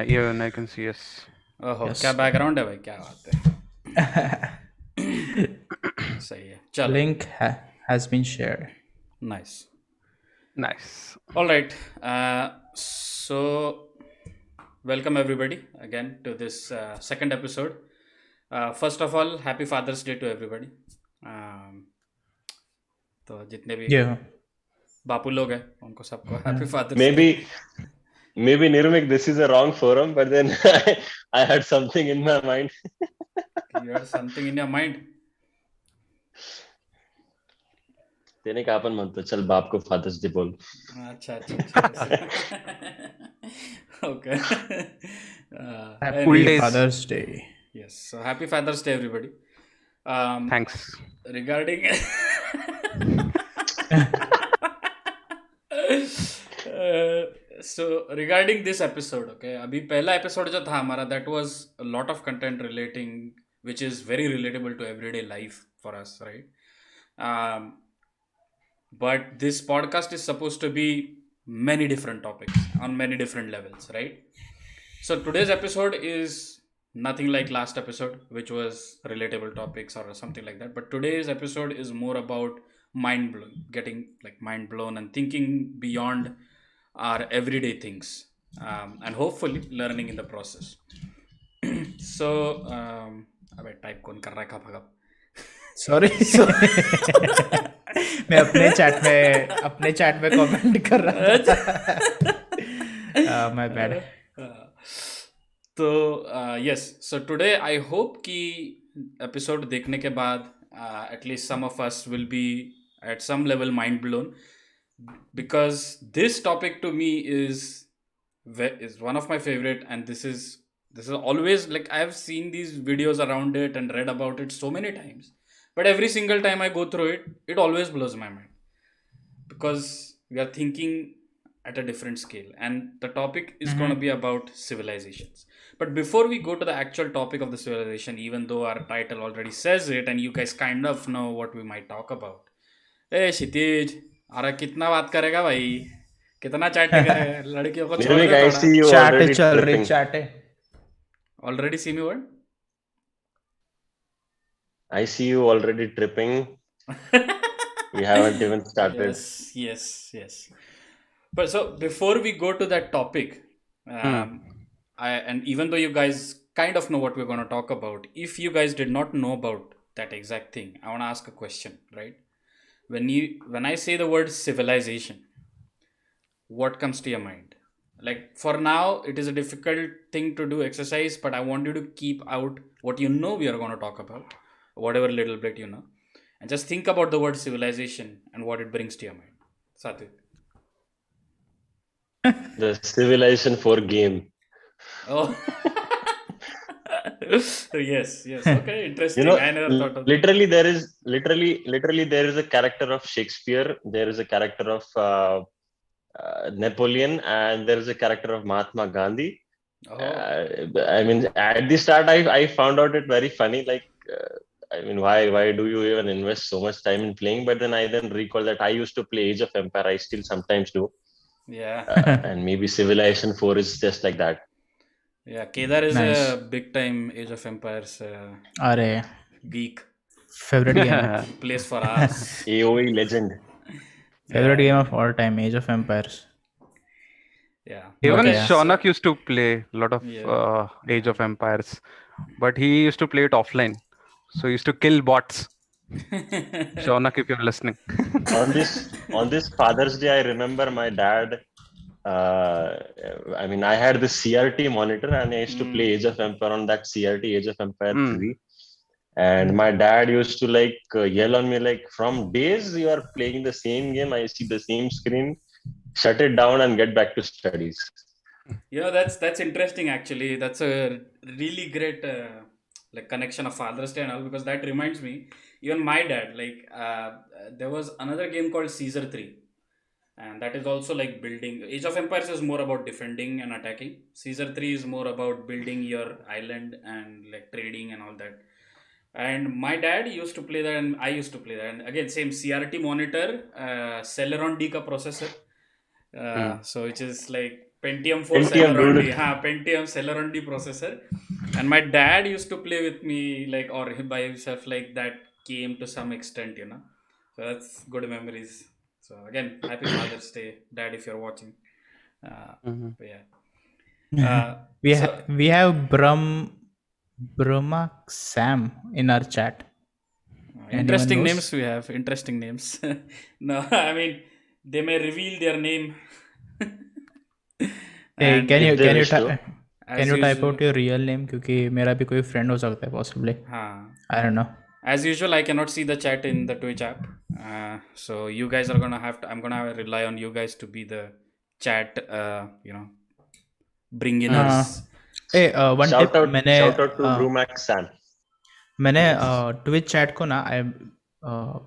Even I can see yes. ओहो क्या Yes. Background है भाई, क्या बात है. सही है, चलो. Link has been shared. Nice. Nice. All right. So, welcome everybody again to this second episode. First of all, happy Father's Day to everybody. तो जितने भी Yeah. बापू लोग हैं उनको सबको happy father's day. Maybe Nirmik, this is a wrong forum, but then I had something in my mind. You had something in your mind? तेने कहा अपन मत तो चल बाप को फादर्स डे बोल. अच्छा अच्छा. Okay. Happy Cool days. Father's Day. Yes. So happy Father's Day, everybody. Thanks. Regarding so regarding this episode, okay, अभी पहला episode जो था हमारा, that was a lot of content relating, which is very relatable to everyday life for us, right? But this podcast is supposed to be many different topics on many different levels, right? So today's episode is nothing like last episode, which was relatable topics or something like that. But today's episode is more about mind blown, getting like mind blown and thinking beyond our everyday things, and hopefully learning in the process. So, अबे type कौन कर रहा है खा खा. Sorry. मैं अपने chat में कमेंट कर रहा था. My bad. तो yes, so today I hope कि episode देखने के बाद at least some of us will be at some level mind blown, because this topic to me is one of my favorite, and this is always like I've seen these videos around it and read about it so many times, but every single time I go through it, it always blows my mind, because we are thinking at a different scale, and the topic is going to be about civilizations. But before we go to the actual topic of the civilization, even though our title already says it and you guys kind of know what we might talk about, hey क्षितिज, अरे कितना बात करेगा भाई, कितना chat करेगा, लड़कियों को छोड़ Nirmik, दे I थोड़ा. see you चैट already चल रही tripping. Chat. Already see me what? I see you already tripping. We haven't even started. Yes. But so before we go to that topic, and even though you guys kind of know what we're going to talk about, if you guys did not know about that exact thing, I want to ask a question, right? When I say the word civilization, what comes to your mind? Like for now, it is a difficult thing to do exercise, but I want you to keep out what you know we are going to talk about, whatever little bit you know, and just think about the word civilization and what it brings to your mind. Satvik. The Civilization 4 game. Oh. Yes. Okay, interesting. I never thought of that. Literally there is a character of Shakespeare. There is a character of Napoleon, and there is a character of Mahatma Gandhi. Oh. I mean, at the start, I found out it very funny. Like, I mean, why do you even invest so much time in playing? But then I recall that I used to play Age of Empire. I still sometimes do. Yeah. And maybe Civilization 4 is just like that. Yeah, Kedar is Nice. a big time Age of Empires अरे geek. favorite game. Plays for us. AOE legend. Favorite game of all time, Age of Empires. Yeah. Even Okay. Shaunak used to play a lot of Yeah. Age of Empires, but he used to play it offline. So he used to kill bots. Shaunak, if you're listening. on this Father's Day, I remember my dad. I mean, I had this CRT monitor, and I used to play Age of Empire on that CRT, Age of Empire 3. And my dad used to like yell on me like, "From days you are playing the same game, I see the same screen. Shut it down and get back to studies." You know, that's interesting actually. That's a really great like connection of Father's Day and all, because that reminds me, even my dad, like there was another game called Caesar 3, and that is also like building. Age of Empires is more about defending and attacking. Caesar 3 is more about building your island and like trading and all that. And my dad used to play that, and I used to play that. And again, same CRT monitor, Celeron D ka processor. So which is like Pentium 4 Pentium, Celeron dude. D. Pentium Celeron D processor. And my dad used to play with me, like, or by himself, like that game to some extent, you know. So that's good memories. So again, happy Father's Day, Dad, if you're watching. Mhm. But yeah. So we have Brahma Sam in our chat. Anyone interesting knows? names we have. Interesting names. No, I mean, they may reveal their name. Hey, And If they can you wish to. can as you type usual, out your real name? क्योंकि मेरा भी कोई friend हो सकता है possibly. I don't know. as usual, I cannot see the chat in the Twitch app. So you guys are gonna have to. I'm gonna have to rely on you guys to be the chat. Bring हाँ. inners. Hey, one tip Shout out to Brumax Sam. मैंने Yes. Twitch chat को ना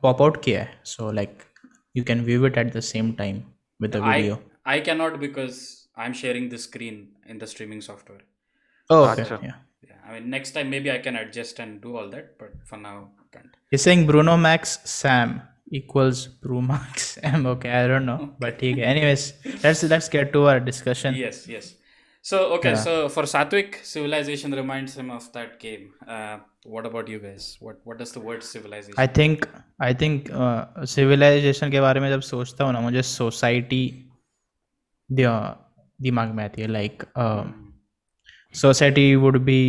pop out किया है, so like you can view it at the same time with the video. I cannot because I'm sharing the screen in the streaming software. Oh, okay. Acha. Yeah. Yeah, I mean next time maybe I can adjust and do all that, but for now I can't. He's saying Bruno Max Sam equals Brumax M. Okay, I don't know, but okay. Anyways, let's get to our discussion. Yes. So okay, Yeah. so for Satwik, civilization reminds him of that game. What about you guys? What does the word civilization? I think civilization के बारे में जब सोचता हूँ ना, मुझे society दिमाग में आती है. Like society would be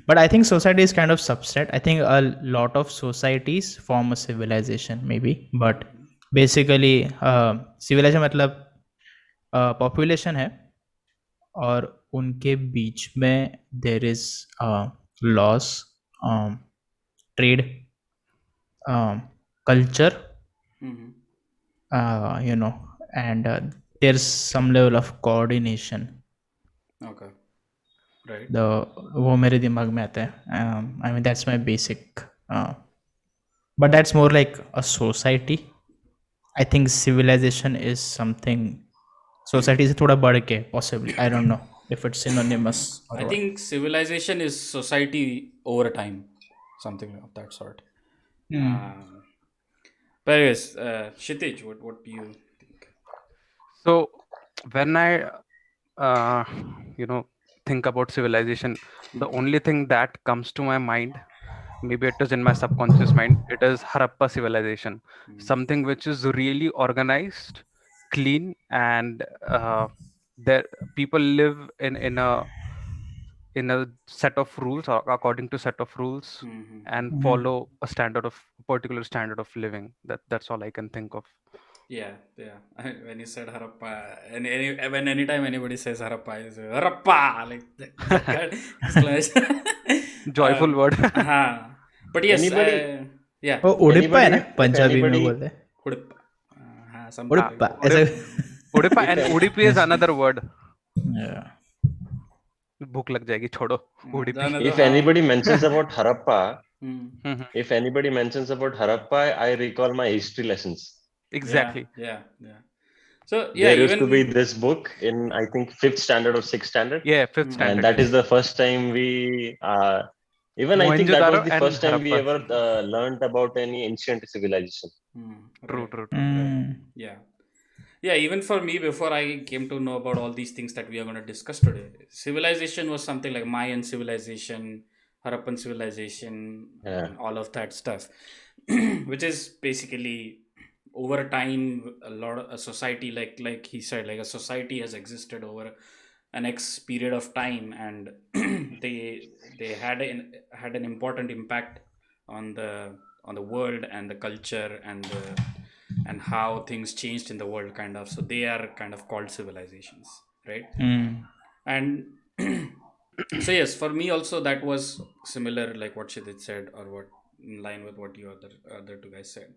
but I think society is kind of subset. I think a lot of societies form a civilization maybe, but basically civilization मतलब population है और उनके बीच में there is laws, trade, culture, and there's some level of coordination. Okay. Right. वो मेरे दिमाग में आता है. I mean that's my basic, but that's more like a society. I think civilization is something society से थोड़ा बढ़ के possibly. I don't know if it's synonymous or I what. think civilization is society over time, something of that sort. But anyways, Kshitij, what do you think? So when I think about civilization, the only thing that comes to my mind, maybe it is in my subconscious mind, it is Harappa civilization, something which is really organized, clean, and there people live in a set of rules, or according to set of rules, and follow a particular standard of living. That's all I can think of. Yeah. When you said Harappa, and when anytime anybody says Harappa, you say Harappa, like that kind of exclamation. Joyful word. But yes, Anybody- yeah. वो उड़िप्पा है ना, if Punjabi में anybody- बोलते हैं. Udippa. Something like उड़िप्पा that. ऐसा. Udipa and Udipi is another word. Yeah. भूख लग जाएगी, छोड़ो. Udipi. If anybody mentions about Harappa, Mhm. if anybody mentions about Harappa, I recall my history lessons. Exactly. Yeah. So yeah, There used even to be this book in, I think, 5th standard or 6th standard. Yeah, 5th standard. And that is the first time we even I think that Mohenjo-daro was the and first time we Harappa. ever learned about any ancient civilization. True. Yeah, even for me, before I came to know about all these things that we are going to discuss today, civilization was something like Mayan civilization, Harappan civilization, and all of that stuff, which is basically over time a society, like he said, like a society has existed over an X period of time, and they had an important impact on the world and the culture and how things changed in the world, kind of. So they are kind of called civilizations, right? And so yes, for me also that was similar, like what Shidit said, or what in line with what you other two guys said.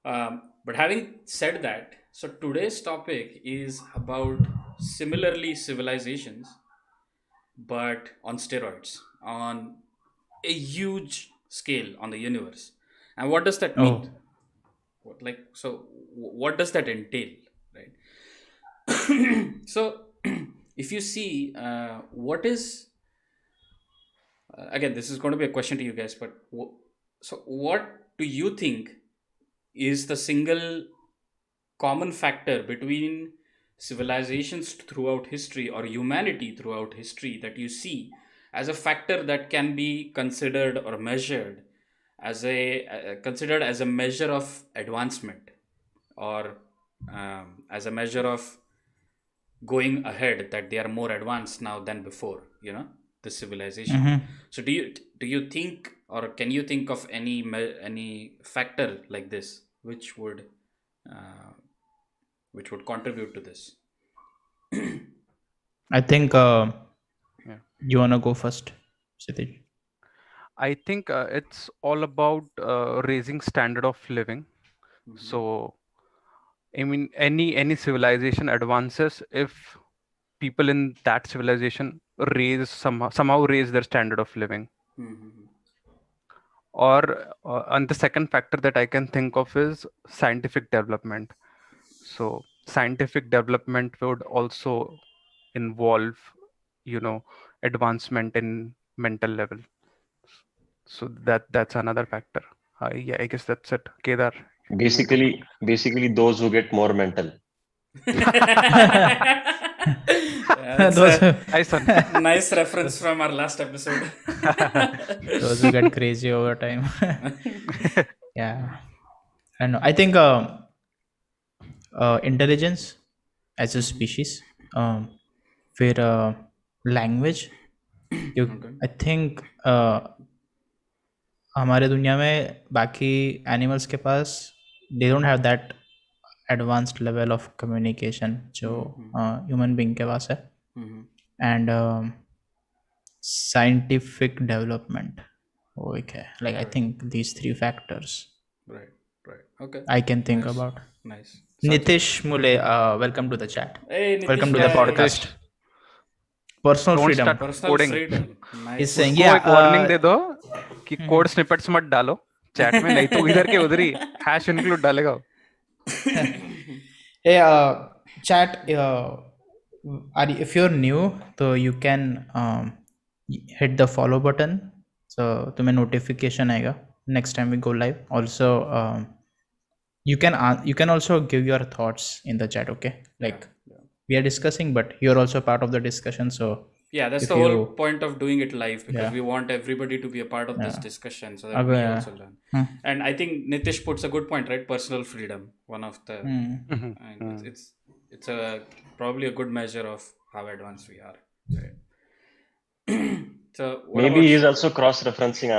But having said that, so today's topic is about similarly civilizations, but on steroids, on a huge scale on the universe. And what does that mean? What does that entail, right? So if you see, what is again, this is going to be a question to you guys, but so what do you think is the single common factor between civilizations throughout history or humanity throughout history that you see as a factor that can be considered or measured as considered as a measure of advancement, or as a measure of going ahead, that they are more advanced now than before, the civilization. Mm-hmm. So do you think, or can you think of any factor like this uh, which would contribute to this? I think Yeah. you wanna go first, Sitij? I think it's all about raising standard of living. So, I mean, any civilization advances if people in that civilization somehow raise their standard of living. Or and the second factor that I can think of is scientific development. So scientific development would also involve, advancement in mental level. So that's another factor. Yeah, I guess that's it. Kedar, you want to? Basically, those who get more mental. That's Those a Nice one. nice reference from our last episode. those who get crazy over time. Yeah, I know. I think intelligence as a species, where language, Okay. I think हमारे दुनिया में बाकी animals के पास they don't have that advanced level of communication जो human being के पास है. एंड साइंटिफिक डेवलपमेंट वो एक है. Like I think these 3 factors Right. Okay. I can think Nice. about. Nice. Nitish Mule, welcome to the chat. Hey, Nitish Welcome to the bhai. podcast. Personal Don't freedom. start Personal coding. freedom. Nice. He's saying, उसको एक warning yeah. दे दो कि code snippets मत डालो chat में, नहीं तो इधर के उधर ही हैश इंक्लूड डालेगा. Hey, chat. If you're new, so you can hit the follow button. So तुम्हें notification आएगा next time we go live. Also, you can also give your thoughts in the chat. Okay, like we are discussing, but you're also part of the discussion. So Yeah, that's if the whole point of doing it live, because we want everybody to be a part of this discussion so that we also learn. And I think Nitish puts a good point, right? Personal freedom, one of the and it's a probably a good measure of how advanced we are. Right? So what Maybe about he's also cross-referencing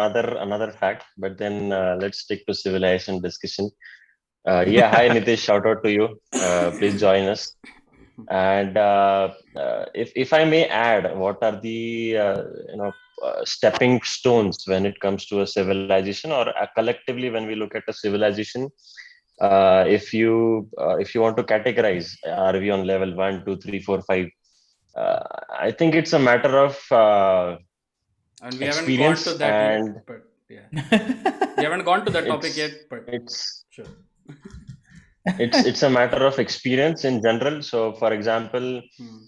another fact, but then let's stick to civilization discussion. Yeah, hi Nitish, shout out to you. Please join us. And if I may add, what are the stepping stones when it comes to a civilization, or collectively when we look at a civilization? If you want to categorize, are we on level 1, 2, 3, 4, 5? I think it's a matter of and we haven't gone experience to that and yet, but yeah, we haven't gone to that topic yet, but it's sure. it's a matter of experience in general. So for example,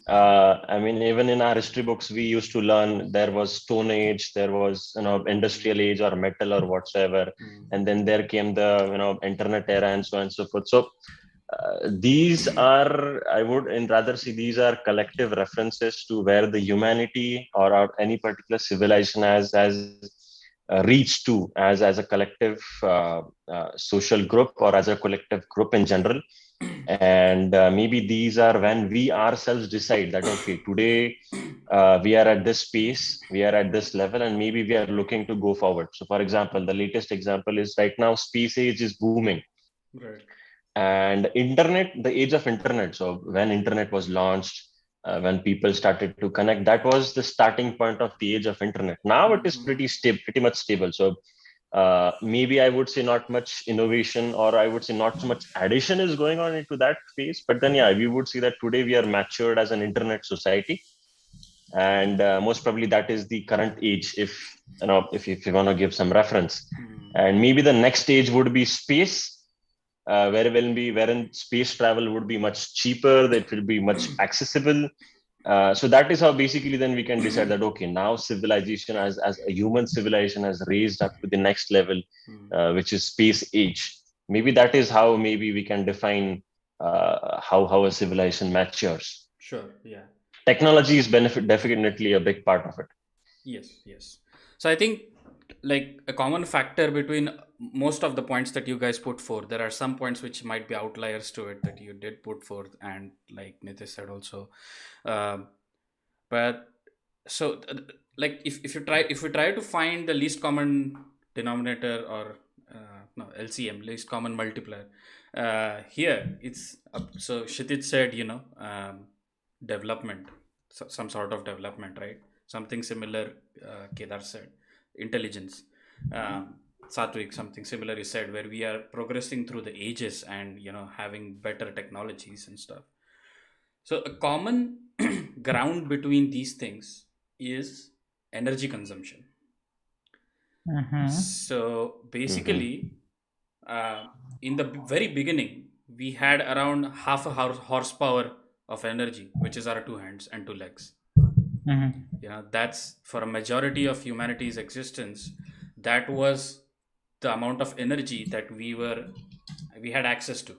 I mean, even in our history books we used to learn there was stone age, there was industrial age or metal or whatsoever, and then there came the internet era and so on and so forth. So these are, I would rather see, these are collective references to where the humanity or any particular civilization has reached to as a collective social group or as a collective group in general. And maybe these are when we ourselves decide that okay, today we are at this space, we are at this level, and maybe we are looking to go forward. So for example, the latest example is right now space age is booming. Right. And internet, the age of internet, so when internet was launched, when people started to connect, that was the starting point of the age of internet. Now it is pretty much stable. So maybe I would say not much innovation, or I would say not so much addition is going on into that phase. But then yeah, we would see that today we are matured as an internet society, and most probably that is the current age, if you want to give some reference. And maybe the next stage would be space, wherein space travel would be much cheaper, that will be much accessible. So that is how basically then we can decide that okay, now civilization as a human civilization has raised up to the next level, which is space age. Maybe that is how maybe we can define how a civilization matures. Sure. Yeah. Technology is definitely a big part of it. Yes. So I think like a common factor between most of the points that you guys put forth, there are some points which might be outliers to it that you did put forth, and like Nitish said also. Um, but so like if we try to find the least common denominator, or no, LCM, least common multiplier, here it's so Kshitij said, development, so, some sort of development, right? Something similar. Kedar said intelligence. Satwik, something similar he said, where we are progressing through the ages and having better technologies and stuff. So a common ground between these things is energy consumption. So basically, in the very beginning, we had around half a horsepower of energy, which is our two hands and two legs. That's for a majority of humanity's existence. That was the amount of energy that we had access to.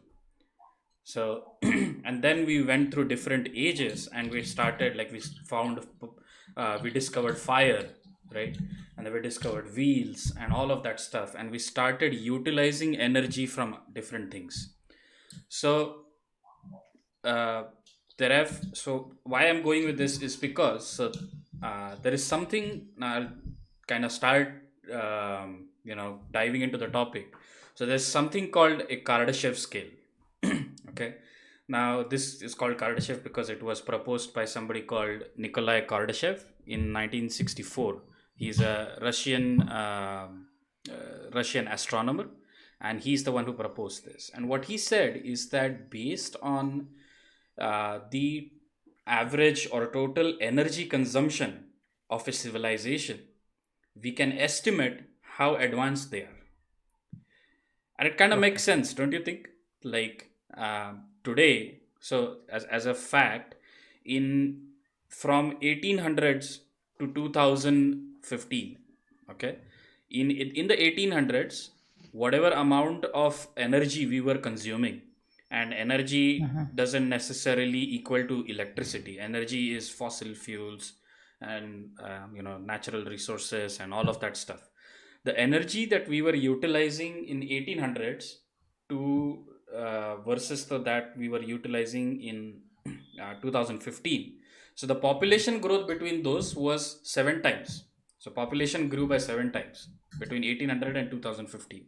So and then we went through different ages, and we started, like, we discovered fire, right? And then we discovered wheels and all of that stuff, and we started utilizing energy from different things. So uh, so why I'm going with this is because, there is something. Now I'll kind of start diving into the topic. So there's something called a Kardashev scale. Okay. Now this is called Kardashev because it was proposed by somebody called Nikolai Kardashev in 1964. He's a Russian astronomer, and he's the one who proposed this. And what he said is that based on the average or total energy consumption of a civilization, we can estimate how advanced they are. And it kind of makes sense, don't you think? Like, today, so as a fact, in from 1800s to 2015, okay, in the 1800s, whatever amount of energy we were consuming, and energy doesn't necessarily equal to electricity. Energy is fossil fuels and natural resources and all of that stuff. The energy that we were utilizing in 1800s to versus that we were utilizing in 2015. So the population growth between those was 7 times. So population grew by 7 times between 1800 and 2015.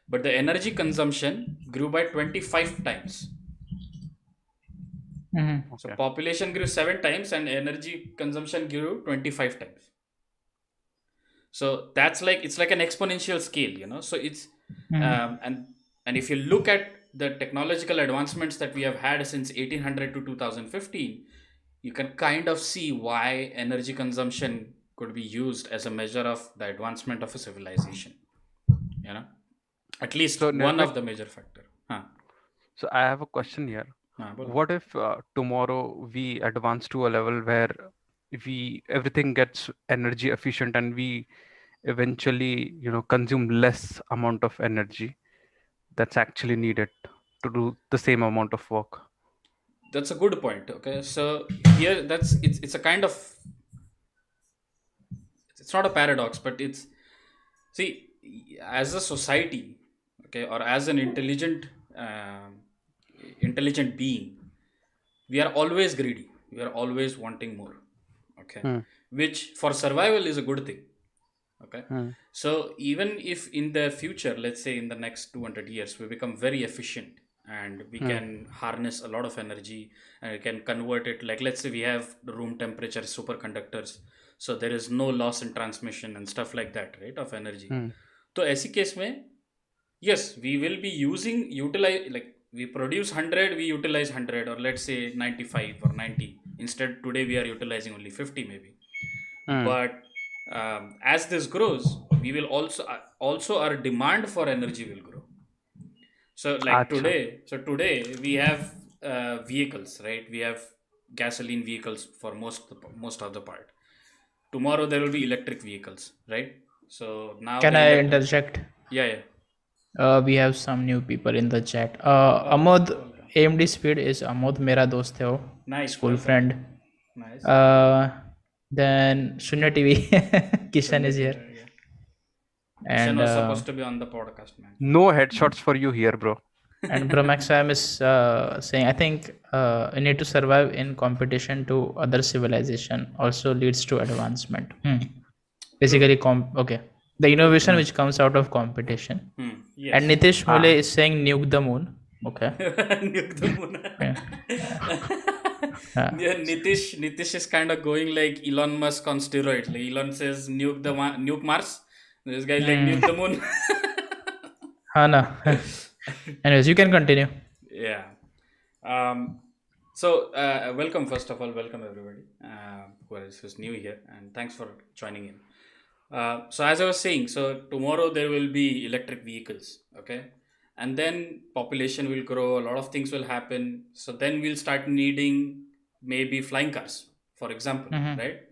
But the energy consumption grew by 25 times. So population grew 7 times and energy consumption grew 25 times. So that's like, it's like an exponential scale. So it's and if you look at the technological advancements that we have had since 1800 to 2015, you can kind of see why energy consumption could be used as a measure of the advancement of a civilization. At least So, one Nirmit, of the major factor. so I have a question here. What if tomorrow we advance to a level where everything gets energy efficient and we eventually consume less amount of energy that's actually needed to do the same amount of work? That's a good point. Okay, so here it's a kind of, it's not a paradox, but it's, see, as a society, okay, or as an intelligent being, we are always greedy. We are always wanting more. Okay, which for survival is a good thing. Okay, so even if in the future, let's say in the next 200 years, we become very efficient and we can harness a lot of energy and we can convert it, like, let's say we have room temperature superconductors, so there is no loss in transmission and stuff like that, right, of energy. So ऐसी case में, yes, we will be utilize, like, we produce 100, we utilize 100, or let's say 95 or 90. Instead, today we are utilizing only 50 maybe. But as this grows, we will also our demand for energy will grow. So like today we have vehicles, right? We have gasoline vehicles for most of the part. Tomorrow there will be electric vehicles, right? So now Can I interject? Yeah. We have some new people in the chat. Amod, AMD speed is Amod, मेरा दोस्त है वो, Nice, school perfect. friend. Nice. Then Shunya TV, Kishan is here. Kishan And was supposed to be on the podcast, man. No headshots for you here, bro. and Brahmaxam is saying, I think you need to survive in competition to other civilization also leads to advancement. Basically, okay. The innovation which comes out of competition. Yes. And Nitish Mule is saying nuke the moon. Okay. Nuke the moon. Yeah, Nitish is kind of going like Elon Musk on steroids. Like Elon says nuke Mars. This guy like nuke the moon. Hana. Anyways, you can continue. Yeah. So welcome, first of all, welcome everybody who's new here, and thanks for joining in. So as I was saying, so tomorrow there will be electric vehicles, okay, and then population will grow, a lot of things will happen. So then we'll start needing maybe flying cars, for example, right?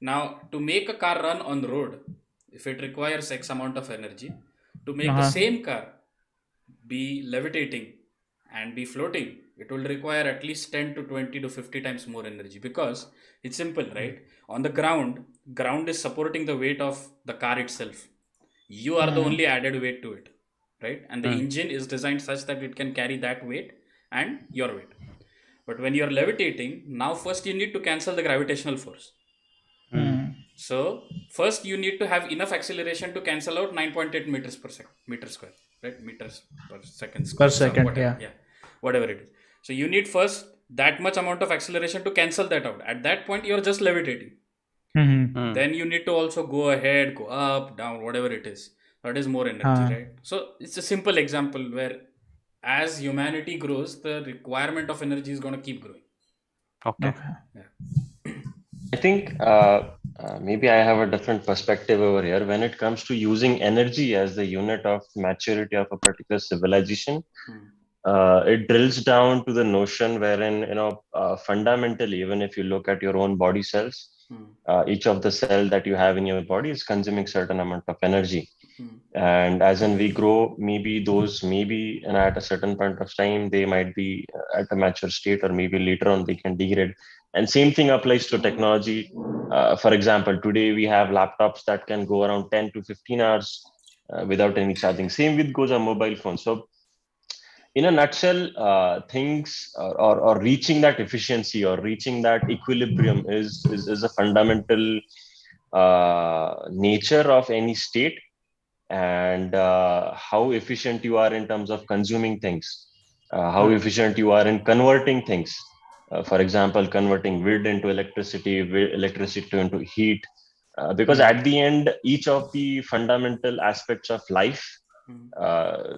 Now, to make a car run on the road, if it requires X amount of energy, to make the same car be levitating and be floating, it will require at least 10 to 20 to 50 times more energy, because it's simple, right? On the ground is supporting the weight of the car itself. You are the only added weight to it, right? And the engine is designed such that it can carry that weight and your weight. But when you're levitating, now first you need to cancel the gravitational force. So first you need to have enough acceleration to cancel out 9.8 meters per second, meter square, right? Meters per second square. Per second, whatever, yeah. Whatever it is. So you need first that much amount of acceleration to cancel that out. At that point, you're just levitating. Then you need to also go ahead, go up, down, whatever it is. That is more energy, right? So it's a simple example where as humanity grows, the requirement of energy is going to keep growing. Okay. Yeah. I think maybe I have a different perspective over here. When it comes to using energy as the unit of maturity of a particular civilization, it drills down to the notion wherein, fundamentally, even if you look at your own body cells, each of the cell that you have in your body is consuming certain amount of energy. And as in we grow, maybe and at a certain point of time, they might be at a mature state, or maybe later on they can degrade. And same thing applies to technology. For example, today we have laptops that can go around 10 to 15 hours without any charging. Same with goes on mobile phones. So in a nutshell, things or reaching that efficiency or reaching that equilibrium is a fundamental nature of any state, and how efficient you are in terms of consuming things, how efficient you are in converting things. For example, converting wind into electricity, electricity into heat, because at the end, each of the fundamental aspects of life,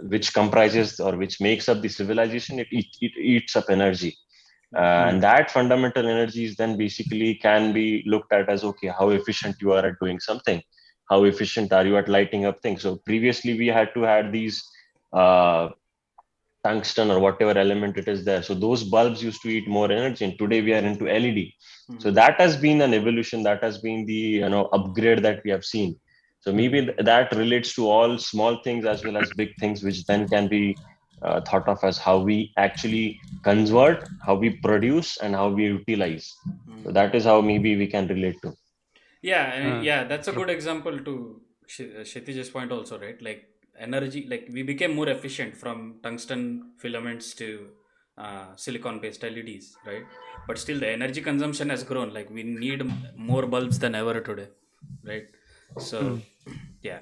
which comprises or which makes up the civilization, it eats up energy. And that fundamental energy is then basically can be looked at as, okay, how efficient you are at doing something. How efficient are you at lighting up things? So previously we had to have these tungsten or whatever element it is there. So those bulbs used to eat more energy, and today we are into LED. So that has been an evolution. That has been the upgrade that we have seen. So maybe that relates to all small things as well as big things, which then can be thought of as how we actually convert, how we produce, and how we utilize. So that is how maybe we can relate to. Yeah, that's a good example to Kshitij's point also, right? Like energy, like we became more efficient from tungsten filaments to silicon-based LEDs, right? But still, the energy consumption has grown. Like we need more bulbs than ever today, right? So, yeah.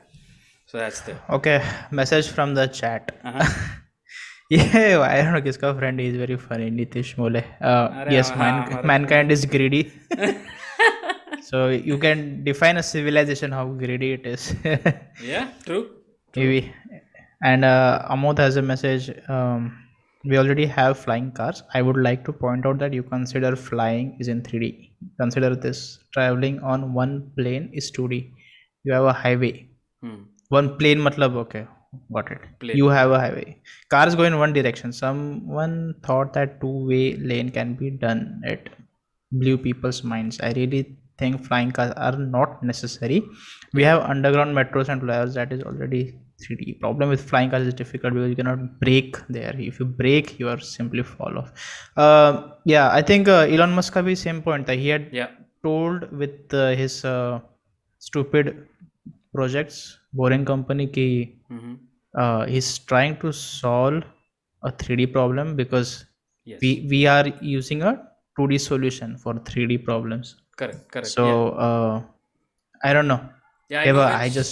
So that's the Okay, message from the chat. Yeah, I don't know, kiska friend is very funny, Nitish Mole. Yes, mankind is greedy. So you can define a civilization how greedy it is. Yeah, true. Maybe. And Amod has a message. We already have flying cars. I would like to point out that you consider flying is in 3D. Consider this: traveling on one plane is 2D. You have a highway. One plane, matlab, okay, got it. Plane. You have a highway. Cars go in one direction. Someone thought that two-way lane can be done. It blew people's minds. I really think flying cars are not necessary. We have underground metros and flyovers that is already 3D. Problem with flying cars is difficult because you cannot brake there. If you brake, you are simply fall off. Yeah, I think Elon Musk have the same point that he had Yeah. told with his stupid projects, boring company, ki he's trying to solve a 3D problem because Yes. we are using a 2D solution for 3D problems. Correct. So I don't know. Yeah, I Deva, know.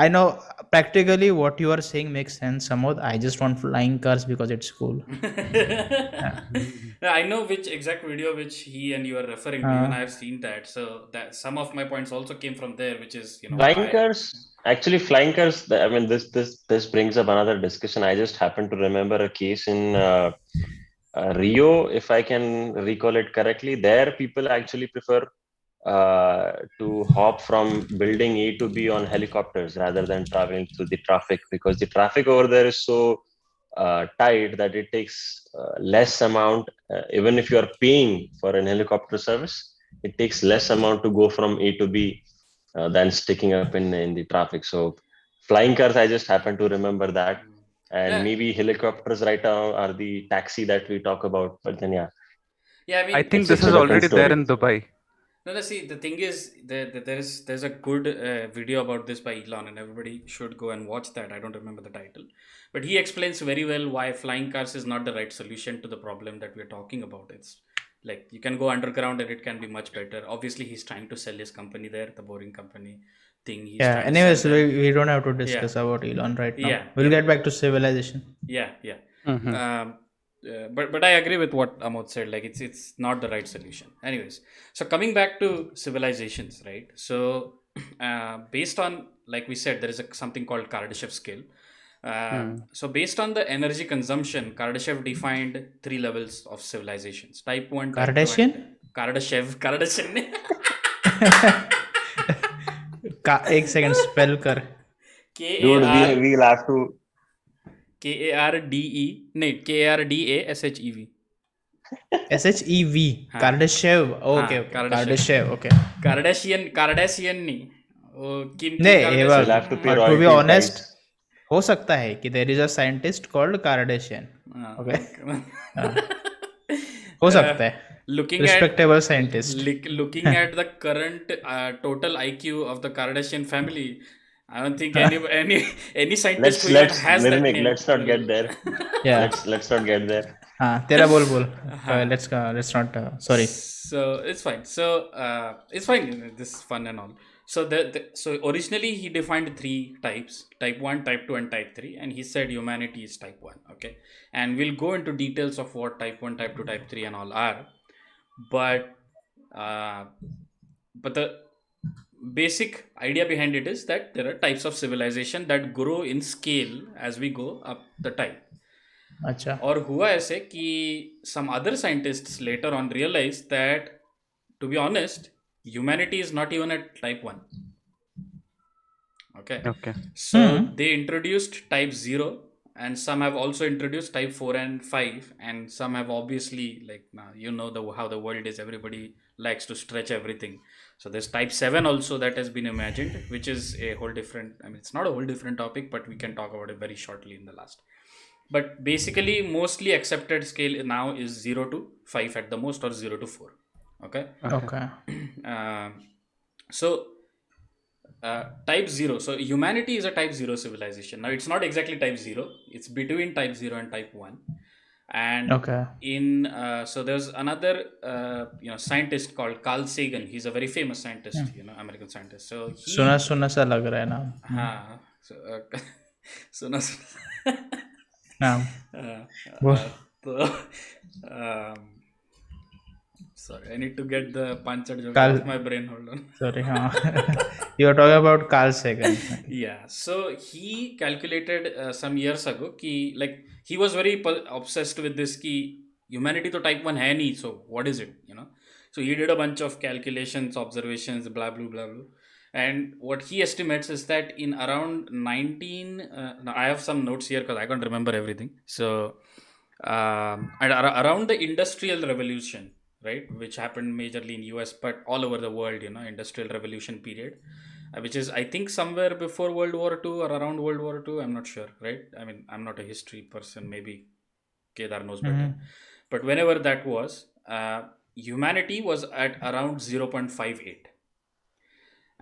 I know practically what you are saying makes sense, Samod. I just want flying cars because it's cool. Yeah. Yeah, I know which exact video which he and you are referring to. Even I have seen that. So that some of my points also came from there, which is Flying cars, actually, flying cars. I mean, this brings up another discussion. I just happen to remember a case in Rio, if I can recall it correctly. There, people actually prefer to hop from building A to B on helicopters rather than traveling through the traffic, because the traffic over there is so tight that it takes less amount. Even if you are paying for an helicopter service, it takes less amount to go from A to B than sticking up in the traffic. So flying cars, I just happen to remember that. And maybe helicopters right now are the taxi that we talk about. But then, yeah, Yeah, I I mean, think it's this a is different already there story. in Dubai. no, see, the thing is, there's a good video about this by Elon, and everybody should go and watch that. I don't remember the title, but he explains very well why flying cars is not the right solution to the problem that we're talking about. It's like you can go underground and it can be much better. Obviously, he's trying to sell his company there, the boring company thing. He's Yeah. trying to sell Anyways, them. we don't have to Yeah, discuss about Elon right now. yeah, We'll yeah. get back to civilization. Yeah. Mhm. But I agree with what Amod said. Like it's not the right solution. Anyways, so coming back to civilizations, right? So based on, like we said, there is something called Kardashev scale. So based on the energy consumption, Kardashev defined 3 levels of civilizations: type 1, type 2, and Kardashian? Kardashev. एक second spell कर. K A Dude, R we'll have to. KARDE, नहीं KARDASHEV. SHEV. हाँ Kardashev. Okay, हाँ, okay. Kardashev. Kardashev. Okay. Kardashian नहीं, वो किम नहीं ये We'll have to pay to be royalty honest, price. हो सकता है कि there is a scientist called Kardashian. Okay. हो सकता है. looking Respectable scientist. looking at the current total IQ of the Kardashian family, I don't think any scientist who even has that Nirmik, name. let's not get there. Yeah. Let's not get there. हाँ तेरा बोल. Let's not. Sorry. So it's fine. So it's fine. This is fun and all. So so originally he defined 3 types: type 1, type 2, and type 3. And he said humanity is type 1. Okay, and we'll go into details of what type 1, type 2, type 3, and all are. But the basic idea behind it is that there are types of civilization that grow in scale as we go up the type. अच्छा. और हुआ ऐसे कि some other scientists later on realized that, to be honest, humanity is not even at type 1. Okay. So they introduced type 0, and some have also introduced type 4 and 5, and some have obviously, like, how the world is, everybody likes to stretch everything. So there's type 7 also that has been imagined, which is a whole different, I mean, it's not a whole different topic, but we can talk about it very shortly in the last. But basically, mostly accepted scale now is 0 to 5 at the most, or 0 to 4. Okay. So type 0. So humanity is a type 0 civilization. Now it's not exactly type 0. It's between type 0 and type 1. And in so there's another scientist called Carl Sagan. He's a very famous scientist, American scientist. So he, सुना सा लग रहा है नाम. हाँ. So सुना. नाम. Sorry, I need to get the punctured joke off my brain. Hold on. Sorry, you are talking about Carl Sagan. Yeah, so he calculated some years ago कि, like, he was very obsessed with this कि humanity to type 1 है नहीं, so what is it, So he did a bunch of calculations, observations, blah blah blah blah. And what he estimates is that in around 19 now I have some notes here because I can't remember everything. So around the industrial revolution, right, which happened majorly in US, but all over the world, industrial revolution period, which is, I think, somewhere before World War II or around World War II. I'm not sure, right? I mean, I'm not a history person. Maybe Kedar knows better. Mm-hmm. But whenever that was, humanity was at around 0.58.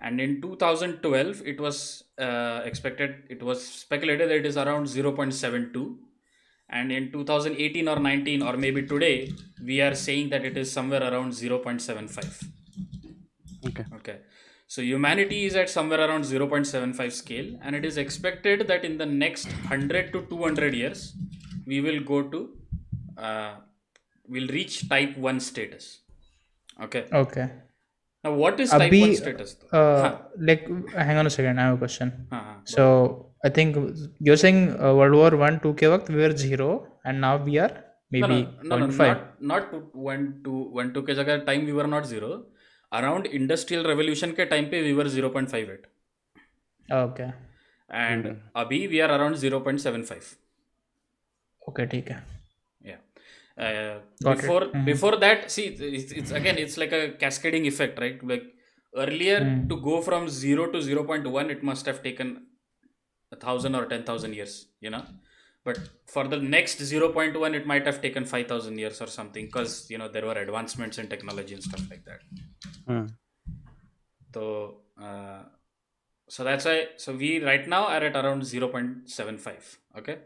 And in 2012, it was it was speculated that it is around 0.72. And in 2018 or 19, or maybe today, we are saying that it is somewhere around 0.75. Okay. Okay. So humanity is at somewhere around 0.75 scale, and it is expected that in the next 100 to 200 years, we will go to, we'll reach type 1 status. Okay. Okay. Now, what is type 1 Abhi, status though? like, hang on a second, I have a question. Bolo. So I think you're saying World War One, two के वक्त we were 0, and now we are No, maybe no, 0.5. not one two के जगह time we were not 0. Around industrial revolution के time पे we were 0.58. Okay. And अभी we are around 0.75. Okay, ठीक है. Yeah. Got it. Before that, see, it's again, it's like a cascading effect, right? Like earlier, to go from 0 to 0.1, it must have taken 1,000 or 10,000 years, but for the next 0.1, it might have taken 5,000 years or something, because there were advancements in technology and stuff like that. So that's why, so we right now are at around 0.75. Okay.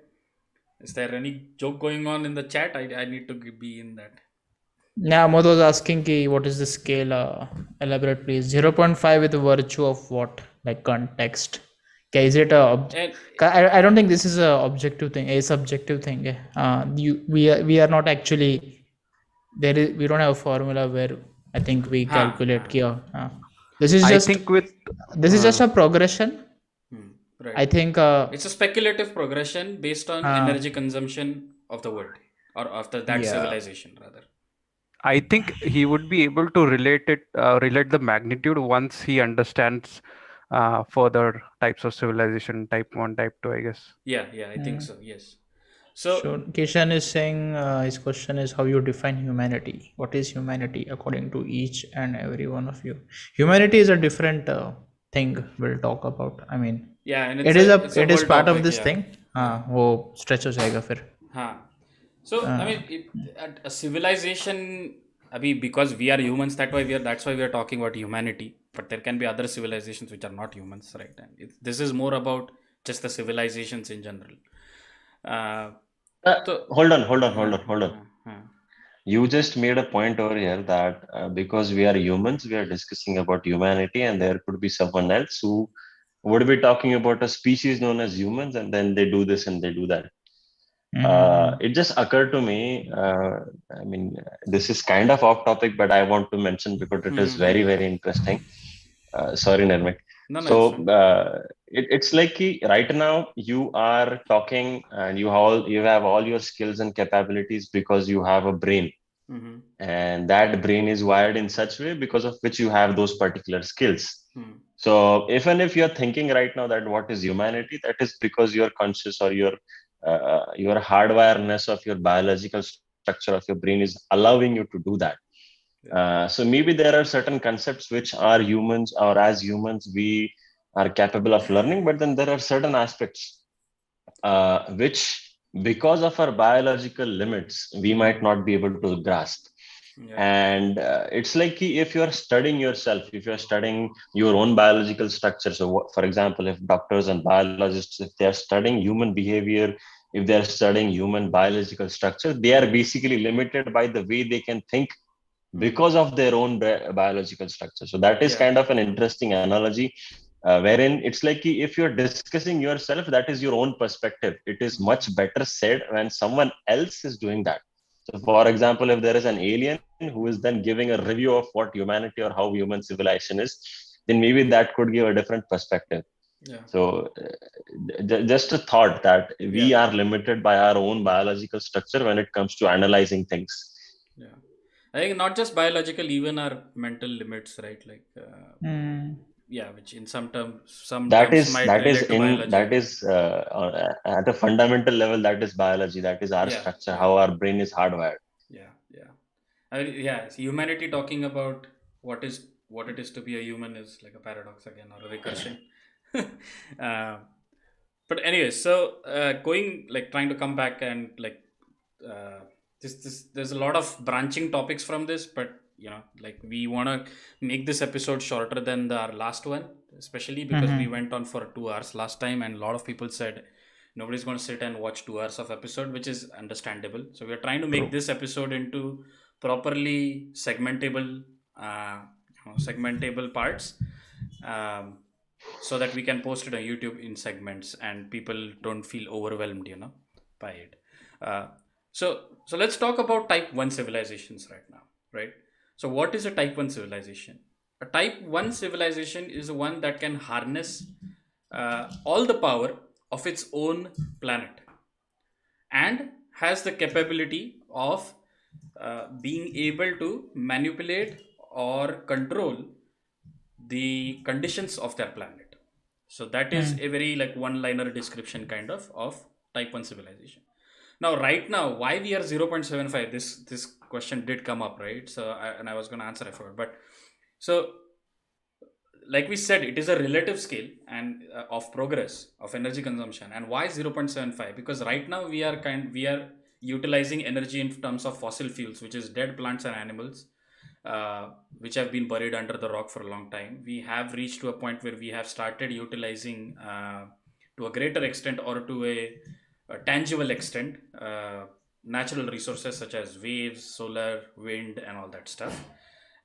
Is there any joke going on in the chat? I need to be in that. Yeah, Mod was asking ki what is the scale? Elaborate, please. 0.5 with the virtue of what? Like context. Okay, is it I don't think this is a objective thing. A subjective thing. We are not actually there. We don't have a formula where I think we calculate. This is just. I think this is just a progression. Right. I think it's a speculative progression based on energy consumption of the world, or of that civilization rather. I think he would be able to relate the magnitude once he understands further types of civilization, type 1, type 2, I guess. Yeah, I think so. Yes. So Kishan is saying his question is how you define humanity. What is humanity according to each and every one of you? Humanity is a different thing we'll talk about. I mean, yeah, and it is part of this thing. वो stretch हो जाएगा फिर. So I mean, a civilization, because we are humans, that's why we are talking about humanity. But there can be other civilizations which are not humans, right? And this is more about just the civilizations in general. Hold on. You just made a point over here that because we are humans, we are discussing about humanity, and there could be someone else who would be talking about a species known as humans, and then they do this and they do that. It just occurred to me. I mean, this is kind of off topic, but I want to mention because it is very, very interesting. Sorry, Nirmik. It's like right now you are talking and you have all your skills and capabilities because you have a brain, and that brain is wired in such way because of which you have those particular skills. So even if you're thinking right now that what is humanity, that is because you're conscious, or your hardwiredness of your biological structure of your brain is allowing you to do that. So maybe there are certain concepts which are humans, or as humans we are capable of learning, but then there are certain aspects which, because of our biological limits, we might not be able to grasp. And it's like if you're studying yourself, if you're studying your own biological structure. So for example, if doctors and biologists, if they're studying human behavior, if they're studying human biological structure, they are basically limited by the way they can think because of their own biological structure. So that is kind of an interesting analogy, wherein it's like if you're discussing yourself, that is your own perspective. It is much better said when someone else is doing that. So for example, if there is an alien who is then giving a review of what humanity or how human civilization is, then maybe that could give a different perspective. So just a thought that we are limited by our own biological structure when it comes to analyzing things. I think not just biological, even our mental limits, right? Like, which in some terms might relate to biology. That is at a fundamental level, that is biology. That is our structure, how our brain is hardwired. Yeah, humanity talking about what it is to be a human is like a paradox again, or a recursion. uh, but anyway, so going like trying to come back and like uh, this there's a lot of branching topics from this, but like we want to make this episode shorter than our last one, especially because we went on for 2 hours last time, and a lot of people said nobody's going to sit and watch 2 hours of episode, which is understandable. So we're trying to make True. this episode into properly segmentable parts, um, so that we can post it on YouTube in segments and people don't feel overwhelmed, by it. Uh, so let's talk about type 1 civilizations right now, right? So what is a type 1 civilization? A type 1 civilization is one that can harness all the power of its own planet and has the capability of being able to manipulate or control the conditions of their planet. So that is a very like one liner description kind of type 1 civilization. Now right now, why we are 0.75, this question did come up, right? So I was going to answer it for it, but so like we said, it is a relative scale and of progress of energy consumption. And why 0.75? Because right now we are utilizing energy in terms of fossil fuels, which is dead plants and animals, which have been buried under the rock for a long time. We have reached to a point where we have started utilizing to a greater extent, or to a tangible extent, natural resources such as waves, solar, wind, and all that stuff.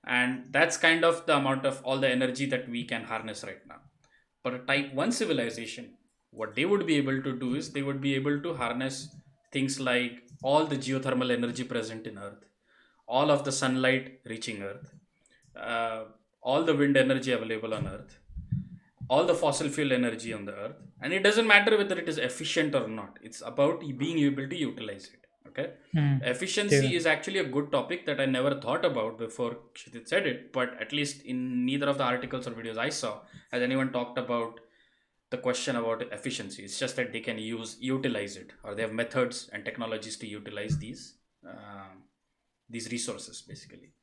And that's kind of the amount of all the energy that we can harness right now. But a type 1 civilization, what they would be able to do is they would be able to harness things like all the geothermal energy present in Earth, all of the sunlight reaching Earth, uh, all the wind energy available on Earth, all the fossil fuel energy on the Earth. And it doesn't matter whether it is efficient or not, it's about being able to utilize it. Okay. Efficiency is actually a good topic that I never thought about before Kshitij said it, but at least in neither of the articles or videos I saw has anyone talked about the question about efficiency. It's just that they can utilize it, or they have methods and technologies to utilize these resources basically.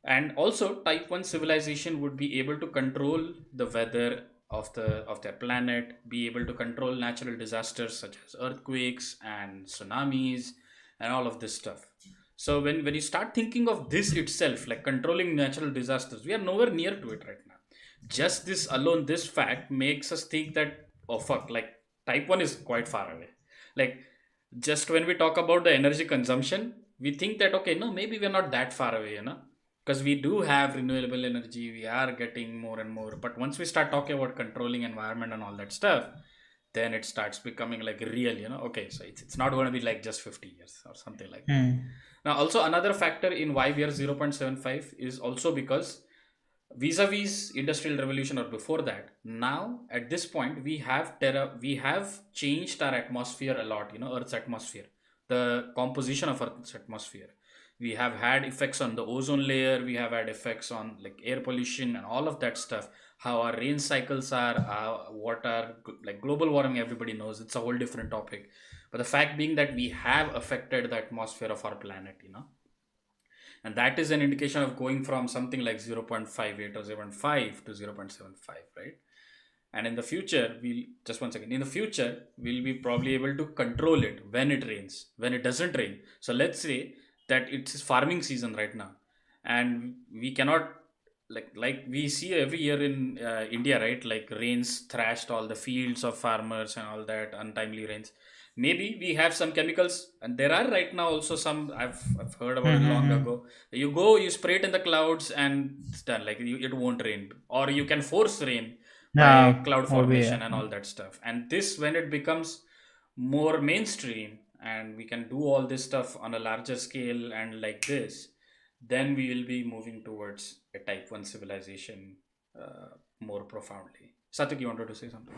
And also type 1 civilization would be able to control the weather of their planet, be able to control natural disasters such as earthquakes and tsunamis and all of this stuff. So when you start thinking of this itself, like controlling natural disasters, we are nowhere near to it right now. Just this alone, this fact makes us think that, oh fuck, like type 1 is quite far away. Like just when we talk about the energy consumption, we think that okay, no, maybe we're not that far away, because we do have renewable energy, we are getting more and more. But once we start talking about controlling environment and all that stuff, then it starts becoming like real, okay, so it's not going to be like just 50 years or something like that. Now also another factor in why we are 0.75 is also because vis-a-vis industrial revolution or before that, now at this point we have changed our atmosphere a lot, Earth's atmosphere, the composition of Earth's atmosphere. We have had effects on the ozone layer, we have had effects on like air pollution and all of that stuff, how our rain cycles are, what are like global warming, everybody knows it's a whole different topic. But the fact being that we have affected the atmosphere of our planet, and that is an indication of going from something like 0.58 or 0.5 to 0.75, right? And in the future, in the future we'll be probably able to control it when it rains, when it doesn't rain. So let's say that it's farming season right now, and we cannot, like we see every year in India, right? Like rains thrashed all the fields of farmers and all that, untimely rains. Maybe we have some chemicals, and there are right now also some. I've heard about it long ago. You go, you spray it in the clouds, and it's done. Like it won't rain, or you can force rain by Yeah, cloud or we, formation and all that stuff. And this, when it becomes more mainstream, and we can do all this stuff on a larger scale and like this, then we will be moving towards a type 1 civilization more profoundly. Satyak, you wanted to say something?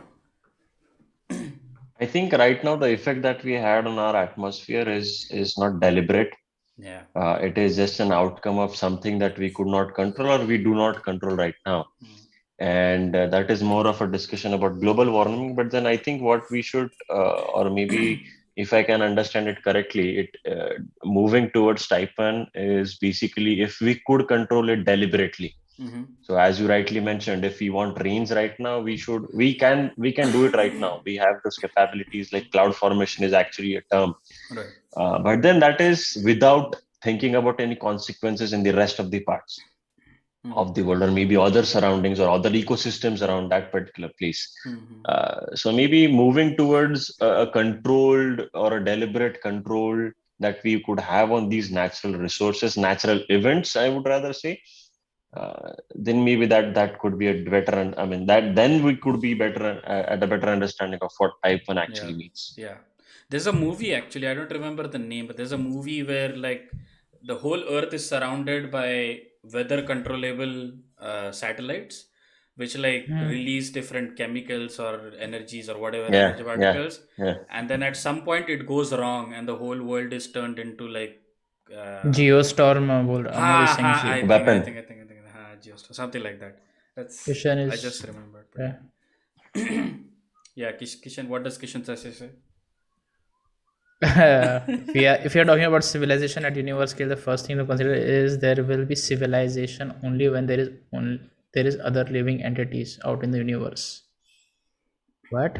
I think right now the effect that we had on our atmosphere is not deliberate. Yeah. It is just an outcome of something that we could not control or we do not control right now. And that is more of a discussion about global warming. But then I think what we should, or maybe if I can understand it correctly, it moving towards type 1 is basically if we could control it deliberately. So as you rightly mentioned, if we want rains right now, we can do it right now. We have those capabilities. Like cloud formation is actually a term, Right. but then that is without thinking about any consequences in the rest of the parts of the world, or maybe other surroundings or other ecosystems around that particular place. So maybe moving towards a controlled or a deliberate control that we could have on these natural resources, natural events, I would rather say. Then maybe that could be a better, I mean that then we could be better at a better understanding of what type 1 Yeah. actually means. Yeah. There's a movie actually, I don't remember the name, but there's a movie where like the whole earth is surrounded by weather controllable satellites which like Hmm. release different chemicals or energies or whatever Yeah, energy yeah, particles, yeah. and then at some point it goes wrong and the whole world is turned into like Geostorm movie ha ha saying I she. think I Weapon. think I think I think ha, just something like that. That's Kishan I just is remembered, but yeah. yeah. Yeah, Kishan, what does Kishan Sase say? If you're talking about civilization at universe scale, the first thing to consider is there will be civilization only when there is other living entities out in the universe. What?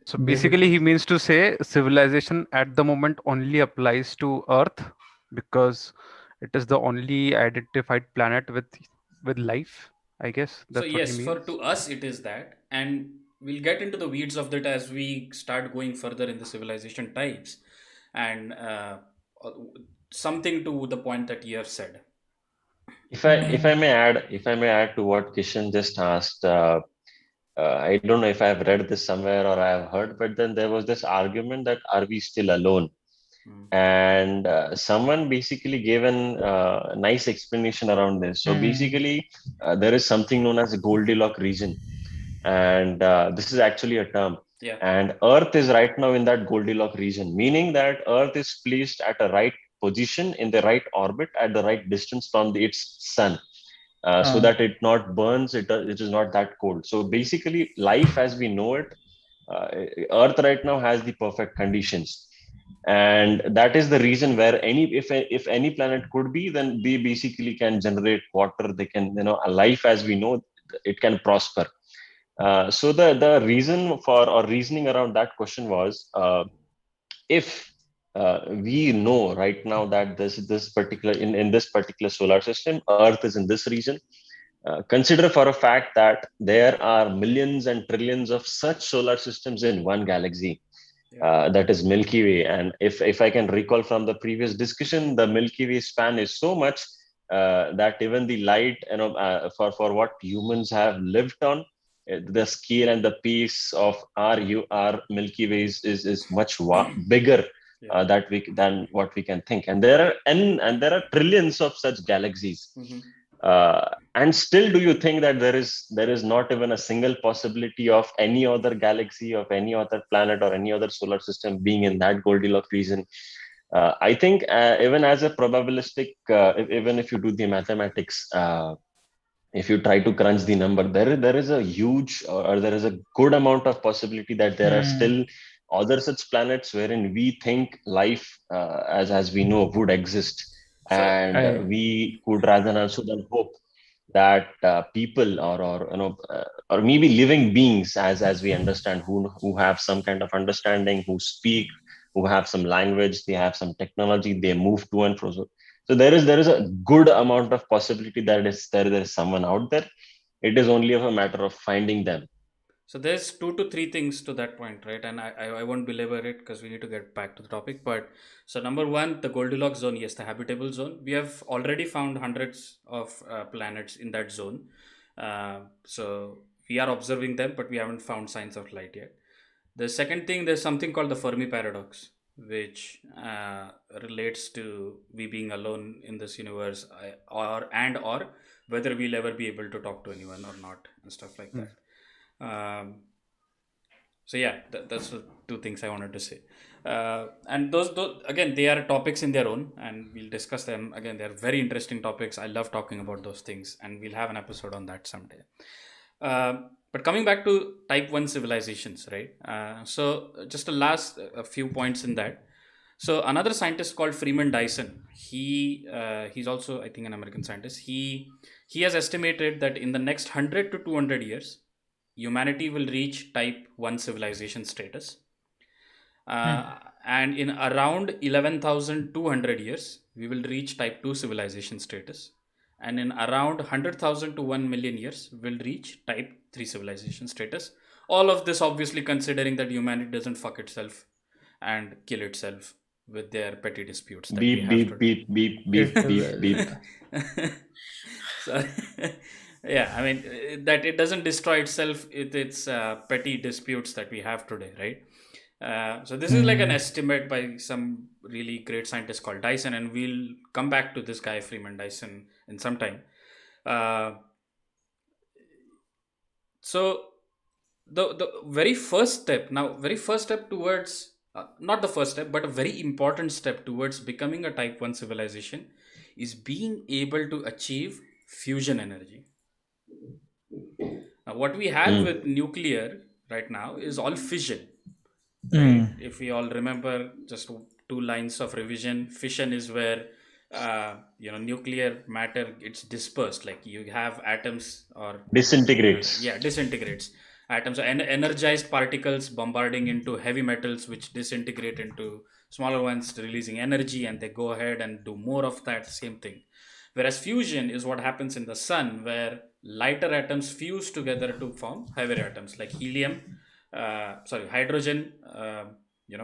So There will basically, be. he means to say civilization at the moment only applies to Earth because it is the only identified planet with life. I guess So that's what he yes, for means. to us it is that, and we'll get into the weeds of that as we start going further in the civilization types, and uh, something to the point that you have said. If I may add to what Kishan just asked, I don't know if I've read this somewhere or I have heard, but then there was this argument that are we still alone? Mm. And someone basically gave an nice explanation around this. So Hmm. basically, there is something known as a Goldilock region, and this is actually a term. Yeah. And Earth is right now in that Goldilock region, meaning that Earth is placed at a right position in the right orbit at the right distance from its sun, so Uh, that it not burns, it is not that cold. So basically, life as we know it, uh, Earth right now has the perfect conditions, and that is the reason where if any planet could be, then they basically can generate water. They can, a life as we know it can prosper. So the reason for or reasoning around that question was, if we know right now that this particular in this particular solar system, Earth is in this region. Consider for a fact that there are millions and trillions of such solar systems in one galaxy, Yeah. that is Milky Way. And if I can recall from the previous discussion, the Milky Way span is so much that even the light, for what humans have lived on, the scale and the pace of our Milky Way is much bigger Yeah. than what we can think. And there are trillions of such galaxies. Mm-hmm. And still, do you think that there is not even a single possibility of any other galaxy, of any other planet, or any other solar system being in that Goldilocks region? I think even as a probabilistic, even if you do the mathematics, if you try to crunch the number, there is a huge, or there is a good amount of possibility that there are hmm. still other such planets wherein we think life, as we know, would exist. So And I. we could rather also then hope that people, or maybe living beings, as we understand, who have some kind of understanding, who speak, who have some language, they have some technology, they move to and fro. So there is a good amount of possibility that there is someone out there. It is only of a matter of finding them. So there's two to three things to that point, right? And I won't belabor it because we need to get back to the topic. But so number one, the Goldilocks zone, yes, the habitable zone. We have already found hundreds of planets in that zone. So we are observing them, but we haven't found signs of light yet. The second thing, there's something called the Fermi Paradox, which relates to we being alone in this universe, or whether we'll ever be able to talk to anyone or not, and stuff like Mm. that. So yeah, that's the two things I wanted to say. And those again, they are topics in their own, and we'll discuss them again. They're very interesting topics. I love talking about those things, and we'll have an episode on that someday. Uh, But coming back to type 1 civilizations, right? So just a few points in that. So another scientist called Freeman Dyson, he's also, I think, an American scientist. He has estimated that in the next 100 to 200 years, humanity will reach type 1 civilization status. And in around 11,200 years, we will reach type 2 civilization status. And in around 100,000 to 1 million years, we'll reach type 3 civilization status. All of this obviously considering that humanity doesn't fuck itself and kill itself with their petty disputes that we Beep, have beep, today. beep, beep, beep, beep, beep. So, yeah, I mean, that it doesn't destroy itself with its petty disputes that we have today, right? So this is like an estimate by some really great scientist called Dyson, and we'll come back to this guy Freeman Dyson in some time. So the very first step towards not the first step, but a very important step towards becoming a type 1 civilization is being able to achieve fusion energy. Now, what we have with nuclear right now is all fission. Right? If we all remember, just 2 lines of revision, fission is where nuclear matter gets dispersed. Like you have atoms or Disintegrates. disintegrates. Atoms are energized particles bombarding into heavy metals, which disintegrate into smaller ones, releasing energy, and they go ahead and do more of that same thing. Whereas fusion is what happens in the sun, where lighter atoms fuse together to form heavier atoms like hydrogen,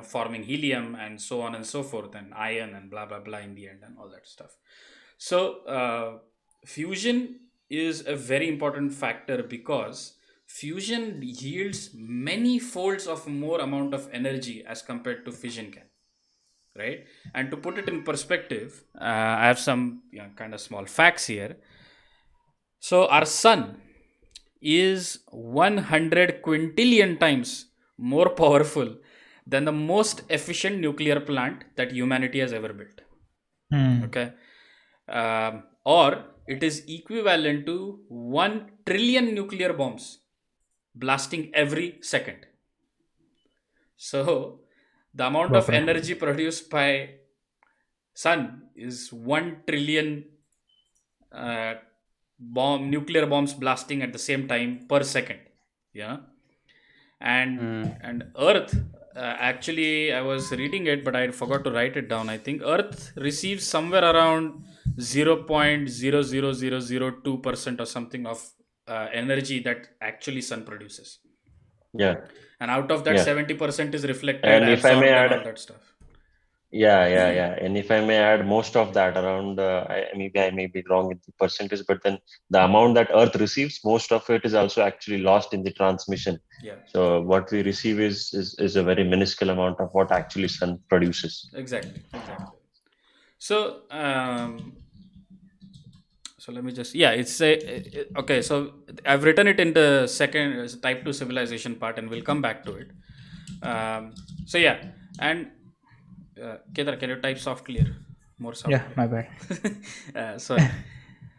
forming helium, and so on and so forth, and iron, and blah blah blah in the end, and all that stuff. So fusion is a very important factor because fusion yields many folds of more amount of energy as compared to fission can, right? And to put it in perspective, I have some kind of small facts here. So our sun is 100 quintillion times more powerful than the most efficient nuclear plant that humanity has ever built. Okay. Or it is equivalent to 1 trillion nuclear bombs blasting every second. So the amount of energy produced by sun is 1 trillion nuclear bombs blasting at the same time per second. Yeah. And Earth, actually, I was reading it, but I forgot to write it down. I think Earth receives somewhere around 0.00002% or something of energy that actually sun produces. Yeah. And out of that, 70% is reflected, and if I absorbed, may and add, all that stuff. yeah. And if I may add, most of that around, I may be wrong in the percentage, but then the amount that Earth receives, most of it is also actually lost in the transmission. Yeah. So what we receive is a very minuscule amount of what actually sun produces. Exactly. So, so let me just okay. So I've written it in the second type 2 civilization part, and we'll come back to it. So yeah, and Kedar, can you type softly? More softly. Yeah, my bad. Sorry.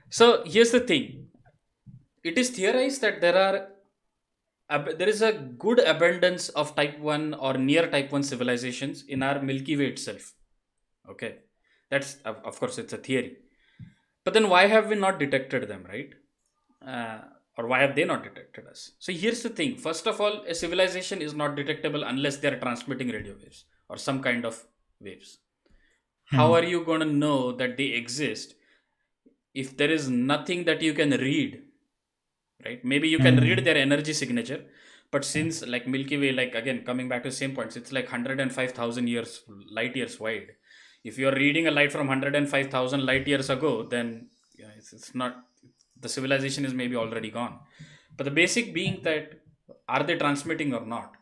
So here's the thing. It is theorized that there is a good abundance of type 1 or near type 1 civilizations in our Milky Way itself. Okay. That's, of course, it's a theory. But then why have we not detected them, right? Or why have they not detected us? So here's the thing. First of all, a civilization is not detectable unless they are transmitting radio waves or some kind of waves. How are you going to know that they exist if there is nothing that you can read, right? Maybe you can read their energy signature, but since like Milky Way, like again, coming back to the same points, it's like 105,000 light years wide. If you're reading a light from 105,000 light years ago, then it's not, the civilization is maybe already gone. But the basic being that, are they transmitting or not?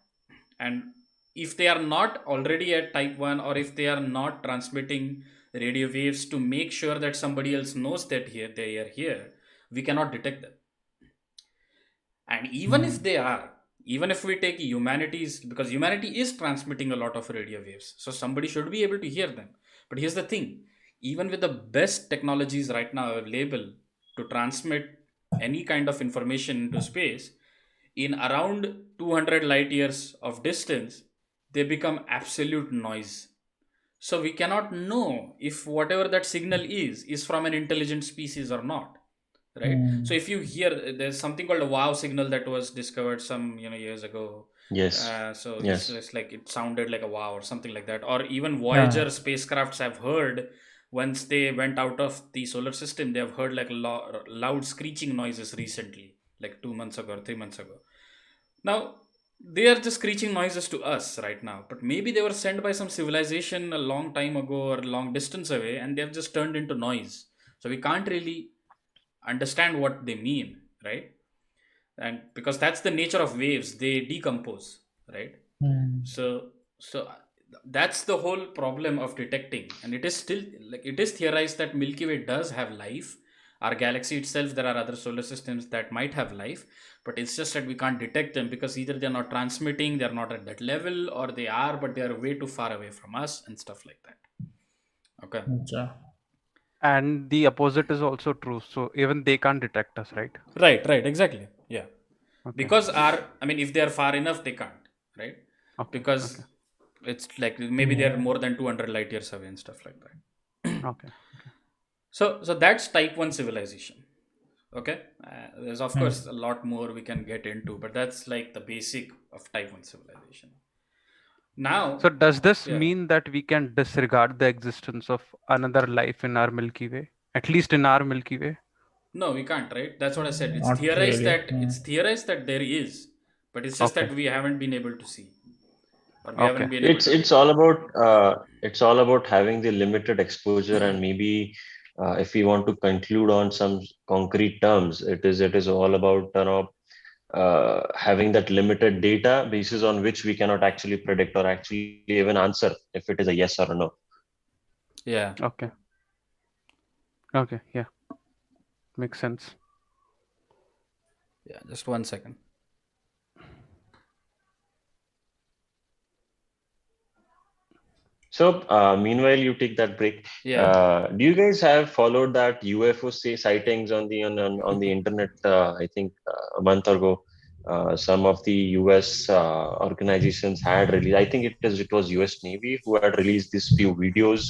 And if they are not already at type 1, or if they are not transmitting radio waves to make sure that somebody else knows that they are here, we cannot detect them. And even if they are, even if we take humanities, because humanity is transmitting a lot of radio waves, so somebody should be able to hear them. But here's the thing, even with the best technologies right now available to transmit any kind of information into space, in around 200 light years of distance, they become absolute noise. So we cannot know if whatever that signal is from an intelligent species or not, right? So if you hear, there's something called a wow signal that was discovered some years ago. Yes. So Yes. it's like it sounded like a wow or something like that. Or even Voyager Yeah. spacecrafts have heard, once they went out of the solar system, they have heard like loud screeching noises recently, like 2 months ago or 3 months ago. Now, they are just screeching noises to us right now, but maybe they were sent by some civilization a long time ago or a long distance away, and they have just turned into noise. So we can't really understand what they mean, right? And because that's the nature of waves, they decompose, right? So that's the whole problem of detecting, and it is still, like, it is theorized that Milky Way does have life. Our galaxy itself, there are other solar systems that might have life, but it's just that we can't detect them because either they're not transmitting, they're not at that level, or they are, but they are way too far away from us and stuff like that. Okay. Yeah. And the opposite is also true. So even they can't detect us, right? Right, exactly. Yeah. Okay. Because I mean, if they are far enough, they can't, right? Okay. Because Okay. it's like maybe they're Yeah. more than 200 light years away and stuff like that. Okay. So that's type 1 civilization. Okay. There's, of course, a lot more we can get into, but that's like the basic of type 1 civilization. Now, So does this yeah. mean that we can disregard the existence of another life in our Milky Way? At least in our Milky Way? No, we can't, right? That's what I said. It's Not theorized really. that there is, but it's just Okay. that we haven't been able to see, or we Okay. haven't been able to It's detect. all about having the limited exposure, and maybe if we want to conclude on some concrete terms, it is all about having that limited data basis on which we cannot actually predict or actually even answer if it is a yes or a no. Yeah. Okay. Okay. Yeah. Makes sense. Yeah. Just 1 second. So, meanwhile, you take that break. Yeah. Do you guys have followed that UFO sightings on the internet? I think a month ago, some of the US organizations had released. I think it was US Navy who had released these few videos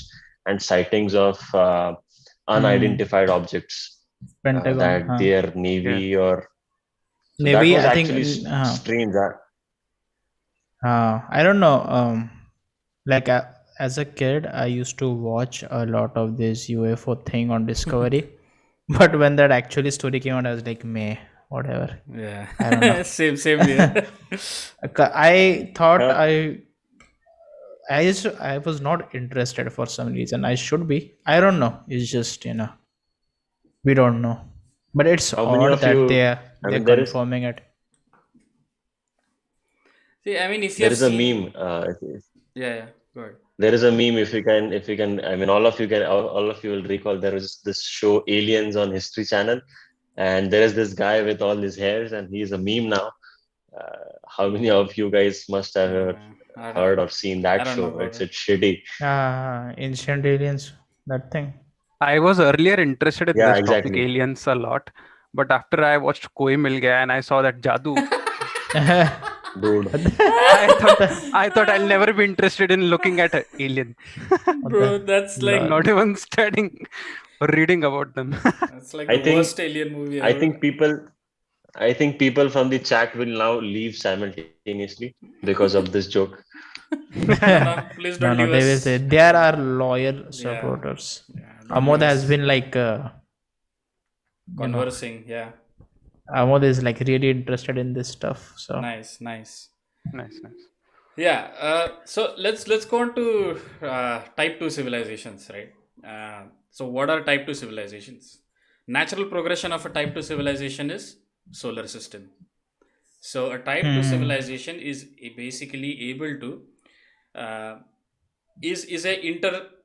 and sightings of unidentified objects Pentagon. that their Yeah. Navy or so that Maybe was I think. actually strange. I don't know. Like as a kid, I used to watch a lot of this UFO thing on Discovery, but when that actually story came out, I was like, "Meh, whatever." I don't know. Yeah. Same here. I thought Huh? I was not interested for some reason. I should be. I don't know. It's just we don't know. But it's How many odd of that you? I they're mean, there is confirming it. See, I mean, if you there have is a seen, meme. yeah, go ahead. There is a meme, if you can, I mean, all of you will recall there was this show Aliens on History Channel, and there is this guy with all his hairs, and he's a meme now. How many of you guys must have I don't heard know. or seen I that don't know show? about It's it. shitty. Ancient aliens, that thing. I was earlier interested in Yeah, this topic, exactly, aliens, a lot, but after I watched Koi Mil Gaya and I saw that Jadoo, dude. I thought The- I thought I'll never be interested in looking at an alien, what the Bro, that's like lol. not even studying or reading about them. that's like I the think worst alien movie I ever. think people I think people from the chat will now leave simultaneously because of this joke. No, please No, don't no, leave they will say us. there are loyal Yeah, supporters. yeah, don't leave Amod has us been like, you know, conversing. Yeah, Amod is like really interested in this stuff. So, nice. Nice, nice. Yeah. So let's go on to type 2 civilizations, right? So what are type 2 civilizations? Natural progression of a type 2 civilization is solar system. So a type 2 civilization is basically able to uh, is a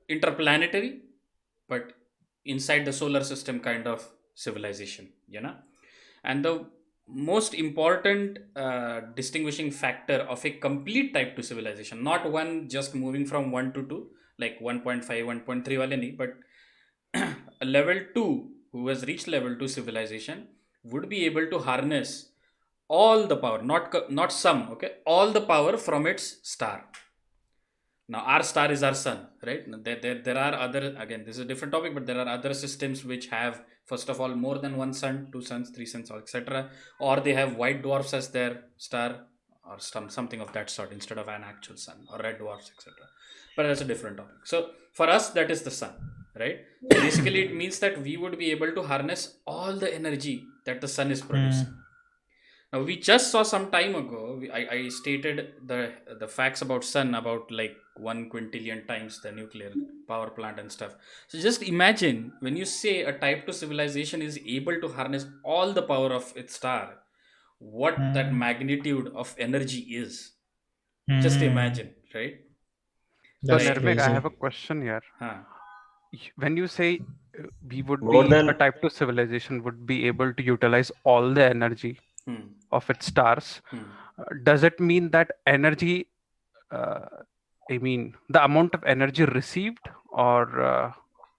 interplanetary, but inside the solar system kind of civilization, and the most important distinguishing factor of a complete type 2 civilization, not one just moving from 1 to 2, like 1.5 1.3 wale nahi, but a level 2 who has reached level 2 civilization would be able to harness all the power, not some, okay, all the power from its star. Now our star is our sun, right? There are other, again, this is a different topic, but there are other systems which have, first of all, more than one sun, two suns, three suns, etc., or they have white dwarfs as their star, or something of that sort instead of an actual sun, or red dwarfs, etc. But that's a different topic. So for us, that is the sun, right? So basically it means that we would be able to harness all the energy that the sun is producing. Now we just saw some time ago. I stated the facts about sun about like 1 quintillion times the nuclear power plant and stuff. So just imagine when you say a type 2 civilization is able to harness all the power of its star, what that magnitude of energy is. Just imagine, right? So That's Like, Nirmik, I crazy. have a question here. huh? When you say we would More be a than type 2 civilization would be able to utilize all the energy Hmm. of its stars, Hmm. does it mean that energy, uh, I mean, the amount of energy received, or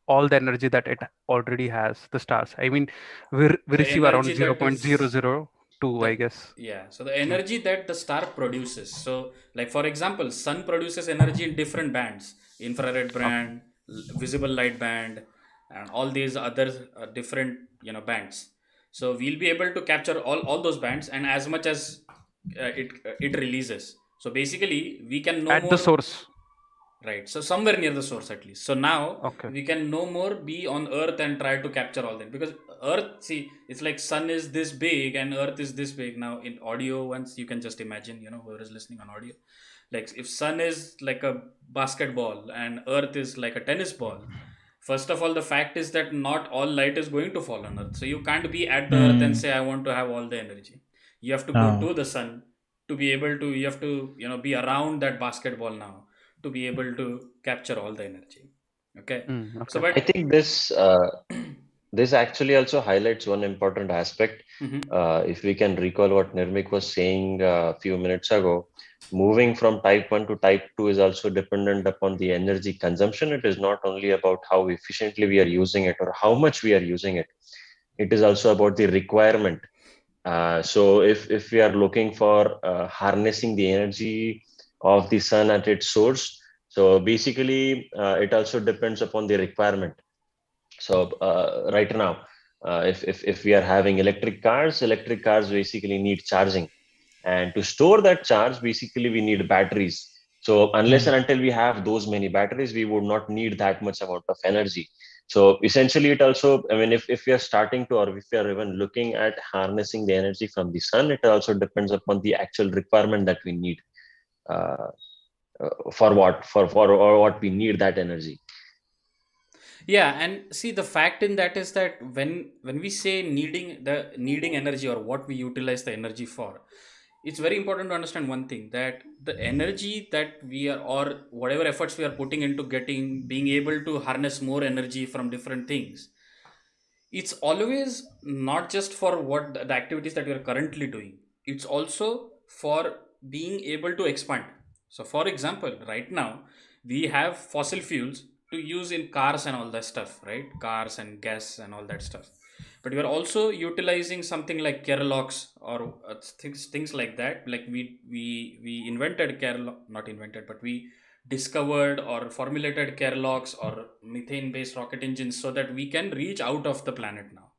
all the energy that it already has, the stars? I mean, we The receive around energy that is 0.002, I the guess. yeah, so the energy that the star produces, so like for example, sun produces energy in different bands: infrared Okay. band, visible light band, and all these other different bands. So we'll be able to capture all those bands, and as much as it releases. So basically we can no At the more. source. Right. So somewhere near the source at least. So now Okay. we can no more be on Earth and try to capture all that, because Earth, see, it's like sun is this big and Earth is this big. Now in audio, once you can just imagine, whoever is listening on audio, like if sun is like a basketball and Earth is like a tennis ball. First of all, the fact is that not all light is going to fall on Earth. So you can't be at the Earth and say I want to have all the energy. You have to go Oh. to the sun to be able to. You have to be around that basketball now to be able to capture all the energy. Okay. So Okay. I but think this actually also highlights one important aspect. Mhm. If we can recall what Nirmik was saying a few minutes ago, moving from type 1 to type 2 is also dependent upon the energy consumption. It is not only about how efficiently we are using it or how much we are using it. It is also about the requirement. So if we are looking for harnessing the energy of the sun at its source, so basically it also depends upon the requirement. So right now, if we are having electric cars basically need charging, and to store that charge, basically we need batteries. So unless and until we have those many batteries, we would not need that much amount of energy. So essentially, it also, I mean, if we are starting to, or if we are even looking at harnessing the energy from the sun, it also depends upon the actual requirement that we need uh, for what or what we need that energy. Yeah, and see, the fact in that is that when we say needing energy, or what we utilize the energy for, it's very important to understand one thing, that the energy that we are, or whatever efforts we are putting into being able to harness more energy from different things, it's always not just for what the activities that we are currently doing. It's also for being able to expand. So for example, right now we have fossil fuels to use in cars and all that stuff, right? Cars and gas and all that stuff. But we are also utilizing something like Keralox, or things like that. Like we invented Keralox, not invented, but we discovered or formulated Keralox or methane based rocket engines so that we can reach out of the planet now.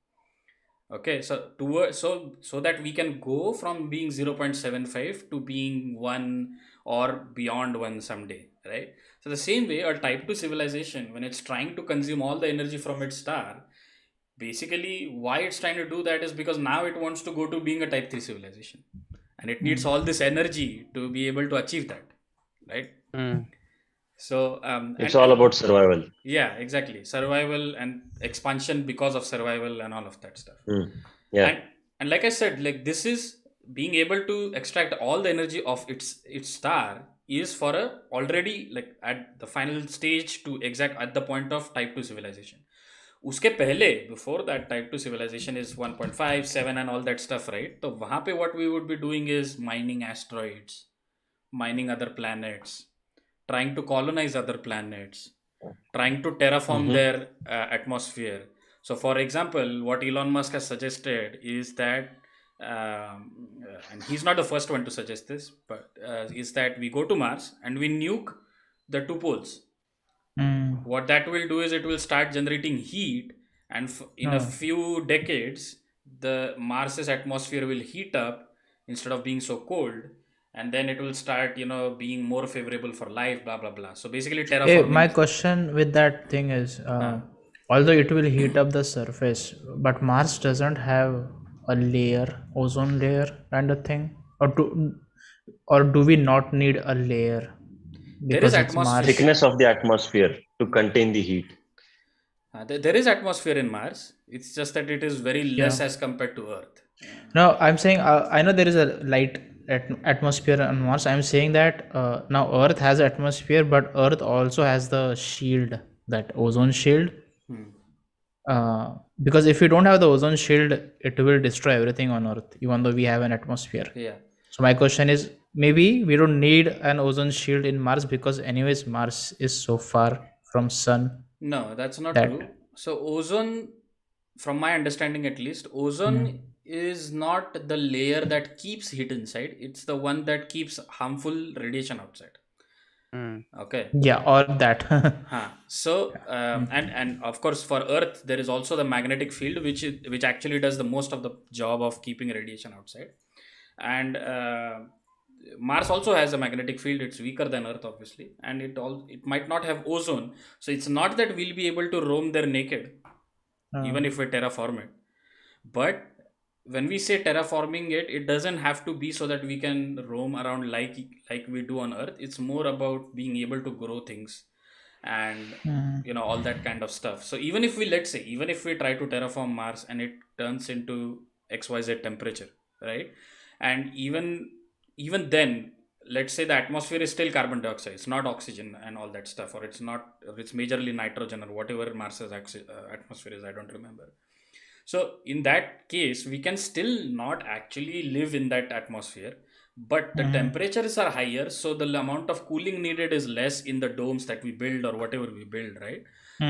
Okay, so so that we can go from being 0.75 to being 1 or beyond 1 someday, right? So the same way, a type 2 civilization, when it's trying to consume all the energy from its star, basically why it's trying to do that is because now it wants to go to being a type 3 civilization, and it needs all this energy to be able to achieve that, right? Mm. So It's all and about survival. yeah, exactly, survival and expansion because of survival and all of that stuff. Mm. Yeah. And like I said, like this is being able to extract all the energy of its star is for a already like at the final stage to exact at the point of type 2 civilization. उसके पहले, before that type 2 civilization is 1.5 7 and all that stuff, right? तो वहाँ पे what we would be doing is mining asteroids, mining other planets, trying to colonize other planets, trying to terraform Mm-hmm. their atmosphere. So, for example, what Elon Musk has suggested is that and he's not the first one to suggest this, but is that we go to Mars and we nuke the two poles. Mm. What that will do is it will start generating heat, and in a Oh. few decades, the Mars's atmosphere will heat up instead of being so cold, and then it will start, being more favorable for life. Blah blah blah. So basically, Hey, terraforming my is that. question with that thing is, Huh. although it will heat up the surface, but Mars doesn't have a layer, ozone layer kind of thing, or do we not need a layer There is because it's atmosphere. Mars? Thickness of the atmosphere to contain the heat. There is atmosphere in Mars. It's just that it is very Yeah. less as compared to Earth. No, I'm saying I know there is a light atmosphere on Mars. I'm saying that now Earth has atmosphere, but Earth also has the shield, that ozone shield. Hmm. Because if we don't have the ozone shield, it will destroy everything on Earth, even though we have an atmosphere. Yeah. So my question is, maybe we don't need an ozone shield in Mars because anyways Mars is so far from sun No, that's not that. true. So ozone, from my understanding at least, ozone Hmm. is not the layer that keeps heat inside. It's the one that keeps harmful radiation outside. Mm. Okay. Yeah, or that. So and of course for Earth there is also the magnetic field which actually does the most of the job of keeping radiation outside, and Mars also has a magnetic field. It's weaker than Earth obviously, and it might not have ozone. So it's not that we'll be able to roam there naked, even if we terraform it. But when we say terraforming it, it doesn't have to be so that we can roam around like we do on Earth. It's more about being able to grow things and all that kind of stuff. So even if we, let's say, even if we try to terraform Mars and it turns into XYZ temperature, right? And even then, let's say the atmosphere is still carbon dioxide, it's not oxygen and all that stuff, or it's majorly nitrogen or whatever Mars's atmosphere is, I don't remember. So in that case, we can still not actually live in that atmosphere, but the temperatures are higher, so the amount of cooling needed is less in the domes that we build or whatever we build, right?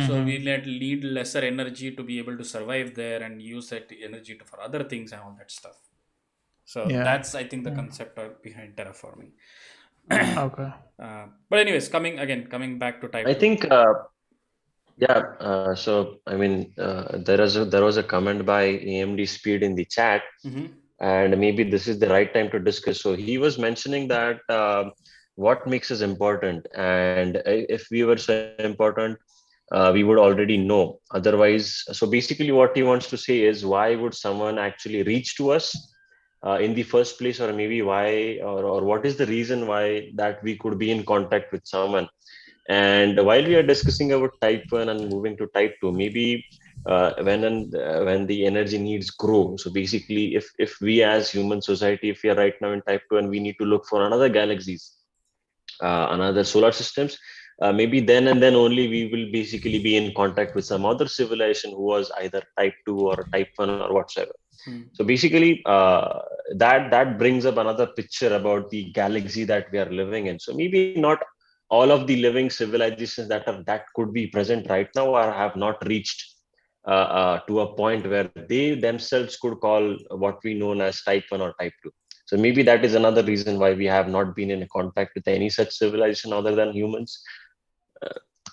So we need lesser energy to be able to survive there and use that energy for other things and all that stuff. So Yeah. that's, I think, the concept behind terraforming. Okay. But anyways, coming back to type I 2. think, yeah. So I mean, there was a comment by AMD Speed in the chat, and maybe this is the right time to discuss. So he was mentioning that what makes us important, and if we were so important, we would already know. Otherwise, so basically, what he wants to say is, why would someone actually reach to us in the first place, or maybe why, or what is the reason why that we could be in contact with someone? And while we are discussing about type 1 and moving to type 2, maybe when the energy needs grow. So basically, if we as human society, if we are right now in type 2 and we need to look for another galaxies, another solar systems, maybe then and then only we will basically be in contact with some other civilization who was either type 2 or type 1 or whatsoever. So basically, that brings up another picture about the galaxy that we are living in. So maybe not all of the living civilizations that could be present right now or have not reached to a point where they themselves could call what we known as type 1 or type 2. So maybe that is another reason why we have not been in contact with any such civilization other than humans.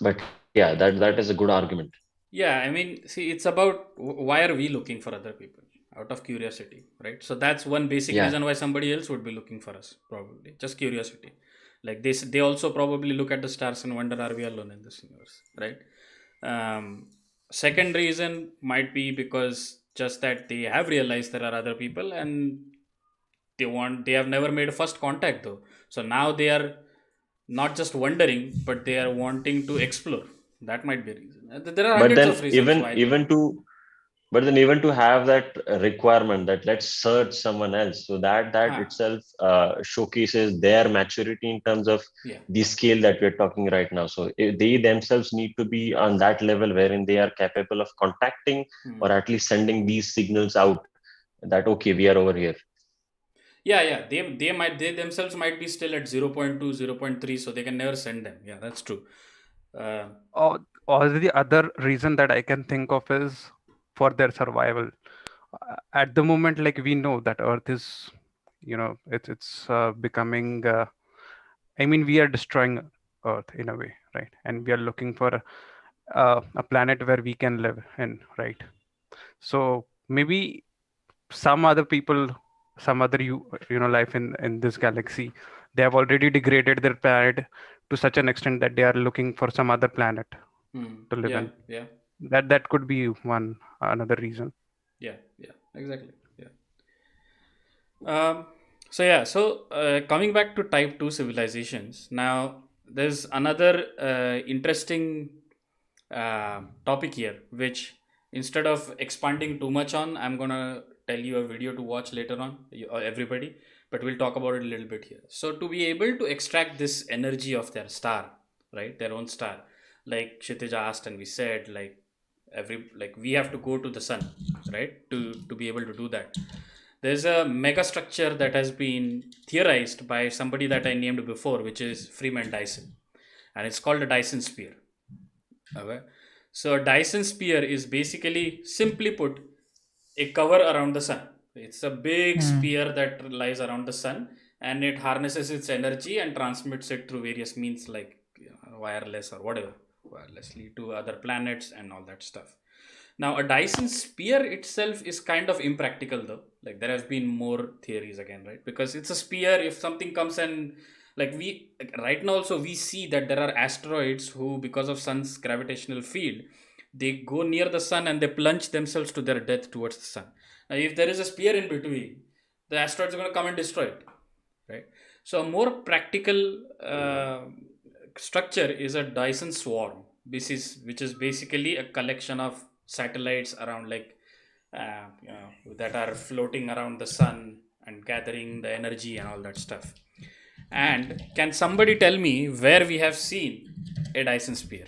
But yeah, that is a good argument. Yeah, I mean, see, it's about why are we looking for other people? Out of curiosity, right? So that's one basic Yeah. reason why somebody else would be looking for us, probably. Just curiosity. Like they also probably look at the stars and wonder, are we alone in this universe, right? Second reason might be because just that they have realized there are other people and they have never made first contact though. So now they are not just wondering, but they are wanting to explore. That might be a reason. There are But hundreds then of reasons why even people. to even to have that requirement that let's search someone else, so that Huh. itself showcases their maturity in terms of Yeah. the scale that we're talking right now. So they themselves need to be on that level wherein they are capable of contacting or at least sending these signals out that okay, we are over here. Yeah. They themselves might be still at 0.2, 0.3, so they can never send them. Yeah, that's true. Uh, Or the other reason that I can think of is for their survival. at the moment, like we know that Earth is, it's becoming. I mean, we are destroying Earth in a way, right? And we are looking for a planet where we can live in, right? So maybe some other people, some other life in this galaxy, they have already degraded their planet to such an extent that they are looking for some other planet to live Yeah, in. yeah, That could be one another reason. yeah, yeah, exactly. Yeah. Um, so coming back to type 2 civilizations, now there's another interesting topic here, which instead of expanding too much on, I'm gonna tell you a video to watch later on, everybody, but we'll talk about it a little bit here. So, to be able to extract this energy of their star, right, their own star, like Kshitij asked, and we said, like we have to go to the sun, right, to be able to do that. There's a mega structure that has been theorized by somebody that I named before, which is Freeman Dyson, and it's called a Dyson Sphere. Okay. So a Dyson Sphere is basically, simply put, a cover around the sun. It's a big sphere that lies around the sun, and it harnesses its energy and transmits it through various means like wireless or whatever, wirelessly to other planets and all that stuff. Now, a Dyson sphere itself is kind of impractical, though. Like, there have been more theories again, right? Because it's a sphere. If something comes and, right now also, we see that there are asteroids who, because of sun's gravitational field, they go near the sun and they plunge themselves to their death towards the sun. Now, if there is a sphere in between, the asteroids are going to come and destroy it, right? So, a more practical structure is a Dyson Swarm. Which is basically a collection of satellites around, that are floating around the sun and gathering the energy and all that stuff. And can somebody tell me where we have seen a Dyson Sphere?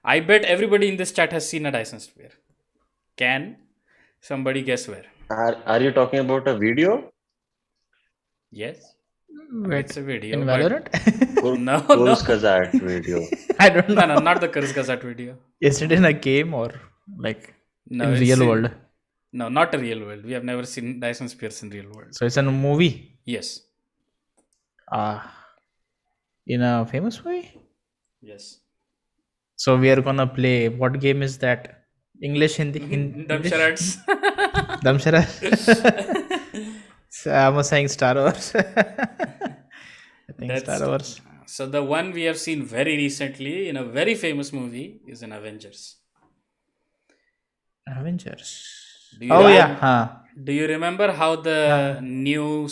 I bet everybody in this chat has seen a Dyson Sphere. Can somebody guess where? Are you talking about a video? Yes. Wait, It's a video. in but- Valorant? No, Kazakh video. I don't know. no, not the Kurzgesagt video. Is it in a game or like No, in it's real world? No, not a real world. We have never seen Dyson Spheres in real world. So it's in a movie. Yes. In a famous movie. Yes. So we are gonna play. What game is that? English, Hindi, Hindi. Dumb charades. Damshara. So I'm saying Star Wars. I think Star Wars. So the one we have seen very recently in a very famous movie is in Avengers. Avengers. Do you Oh remember- yeah. Huh. Do you remember how the new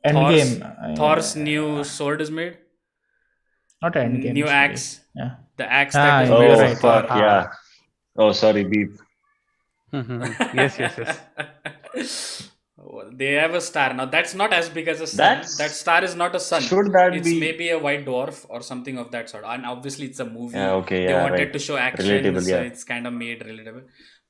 Endgame. Thor's new sword is made? Not Endgame. New sorry. axe. Yeah. The axe Ah, that is yeah, made you're Oh of right. Thor. fuck yeah. Oh sorry, beep. Yes, yes. They have a star. Now that's not as big as a sun. That's- That star is not a sun. Should that It's be maybe a white dwarf or something of that sort. And obviously it's a movie. Yeah, okay, They yeah, wanted right. to show action, Relatable, so yeah. it's kind of made relatable.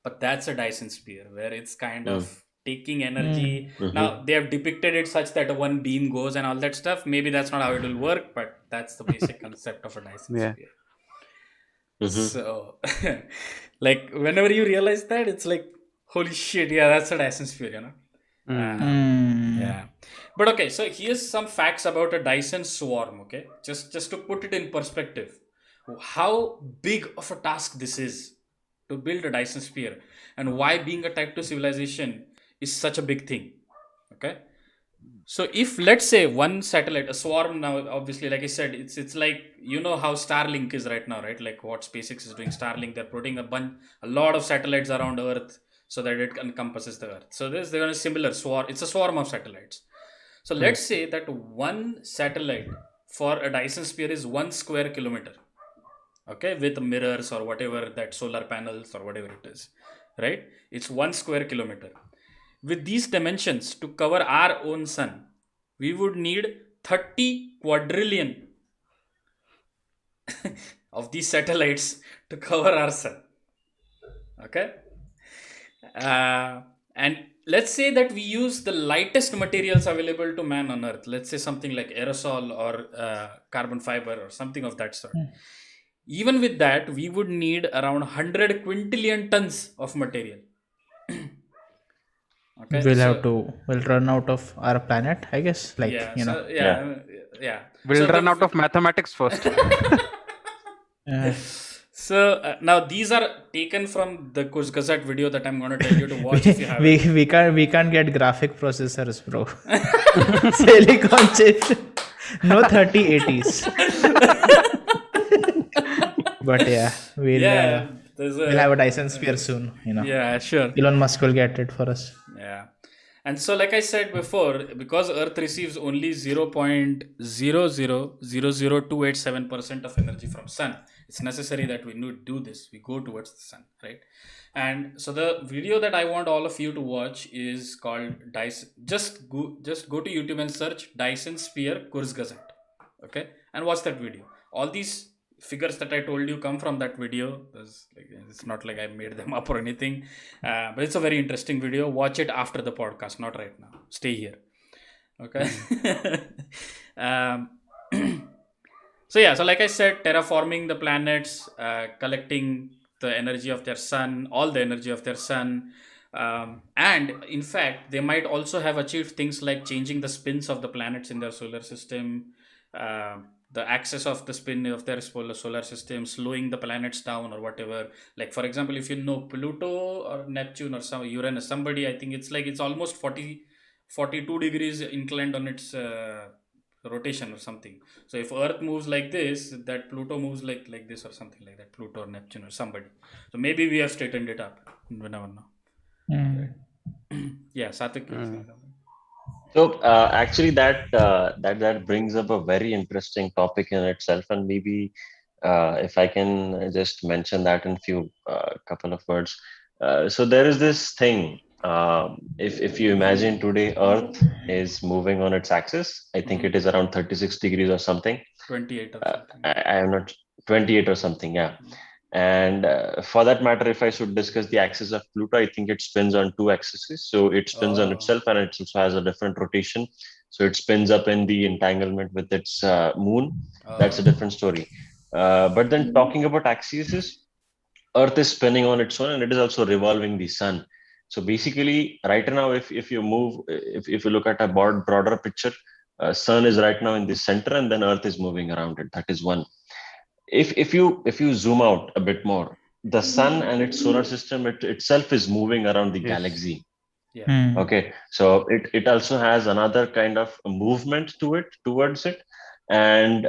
But that's a Dyson Sphere where it's kind of taking energy. Now they have depicted it such that one beam goes and all that stuff. Maybe that's not how it will work, but that's the basic concept of a Dyson Yeah. Sphere. Mhm. So, like, whenever you realize that, it's like, holy shit, yeah, that's a Dyson Sphere, you know? Yeah. But okay, so here's some facts about a Dyson Swarm, okay? Just to put it in perspective, how big of a task this is to build a Dyson Sphere, and why being a Type 2 civilization is such a big thing, okay? So if, let's say, one satellite, a swarm, now obviously, like I said, it's like, you know how Starlink is right now, right? Like what SpaceX is doing, Starlink, they're putting a lot of satellites around Earth so that it encompasses the Earth. So they're going to similar swarm. It's a swarm of satellites. So let's say that one satellite for a Dyson Sphere is 1 square kilometer, okay, with mirrors or whatever, that solar panels or whatever it is, right? It's 1 square kilometer. With these dimensions, to cover our own sun, we would need 30 quadrillion of these satellites to cover our sun. Okay? And let's say that we use the lightest materials available to man on Earth. Let's say something like aerosol or carbon fiber or something of that sort. Even with that, we would need around 100 quintillion tons of material. Okay, we'll run out of our planet, I guess. Like, yeah, you know. so yeah. We'll So run out of mathematics first. so now these are taken from the Kurzgesagt Gazette video that I'm going to tell you to watch if you haven't. we can't get graphic processors, bro. Silicon chip. No 3080s. But yeah, we'll have a Dyson Sphere soon, you know. Yeah, sure. Elon Musk will get it for us. Yeah. And so, like I said before, because Earth receives only 0.0000287% of energy from Sun, it's necessary that we do this. We go towards the Sun, right? And so the video that I want all of you to watch is called Dyson. Just go to YouTube and search Dyson Sphere Kurzgesagt, okay? And watch that video. All these figures that I told you come from that video. It's not like I made them up or anything, but it's a very interesting video. Watch it after the podcast, not right now. Stay here, okay? So like I said, terraforming the planets, collecting the energy of their sun, all the energy of their sun, and in fact they might also have achieved things like changing the spins of the planets in their solar system, the axis of the spin of their solar system, slowing the planets down or whatever. Like, for example, if you know Pluto or Neptune or some Uranus, somebody, I think it's almost 42 degrees inclined on its rotation or something. So if Earth moves like this, that Pluto moves like this or something like that, Pluto or Neptune or somebody. So maybe we have straightened it up. We never know. Right. Yeah, Satvik. So actually, that brings up a very interesting topic in itself, and maybe if I can just mention that in few couple of words. So there is this thing. If you imagine today, Earth is moving on its axis. I think it is around 36 degrees or something. 28 or something. I am not 28 or something. Yeah. And for that matter, if I should discuss the axis of Pluto, I think it spins on two axes. So it spins on itself, and it also has a different rotation. So it spins up in the entanglement with its moon. That's a different story. But then talking about axes, Earth is spinning on its own, and it is also revolving the sun. So basically, right now, if you look at a broader picture, sun is right now in the center, and then Earth is moving around it. That is one. If you zoom out a bit more, the sun and its solar system itself is moving around the galaxy. Yeah. Okay, so it also has another kind of movement towards it, and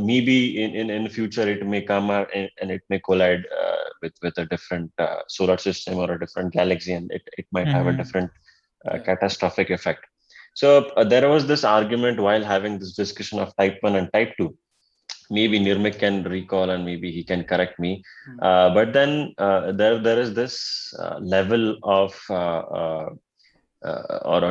maybe in the future it may come out and it may collide with a different solar system or a different galaxy, and it might have a different catastrophic effect. So there was this argument while having this discussion of type 1 and type 2. Maybe Nirmik can recall and maybe he can correct me. But then there is this level of or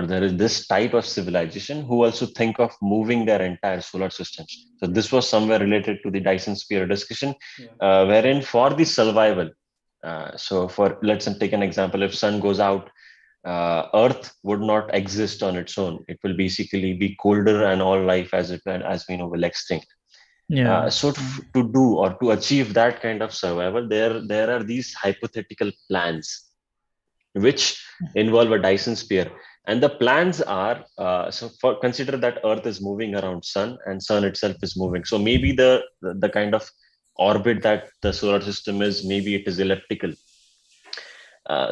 there is this type of civilization who also think of moving their entire solar systems. So this was somewhere related to the Dyson Sphere discussion, wherein for the survival, so for let's take an example, if sun goes out, Earth would not exist on its own. It will basically be colder, and all life as we know will extinct. So to do or to achieve that kind of survival, there are these hypothetical plans which involve a Dyson Sphere, and the plans are consider that Earth is moving around sun and sun itself is moving. So maybe the kind of orbit that the solar system is, maybe it is elliptical.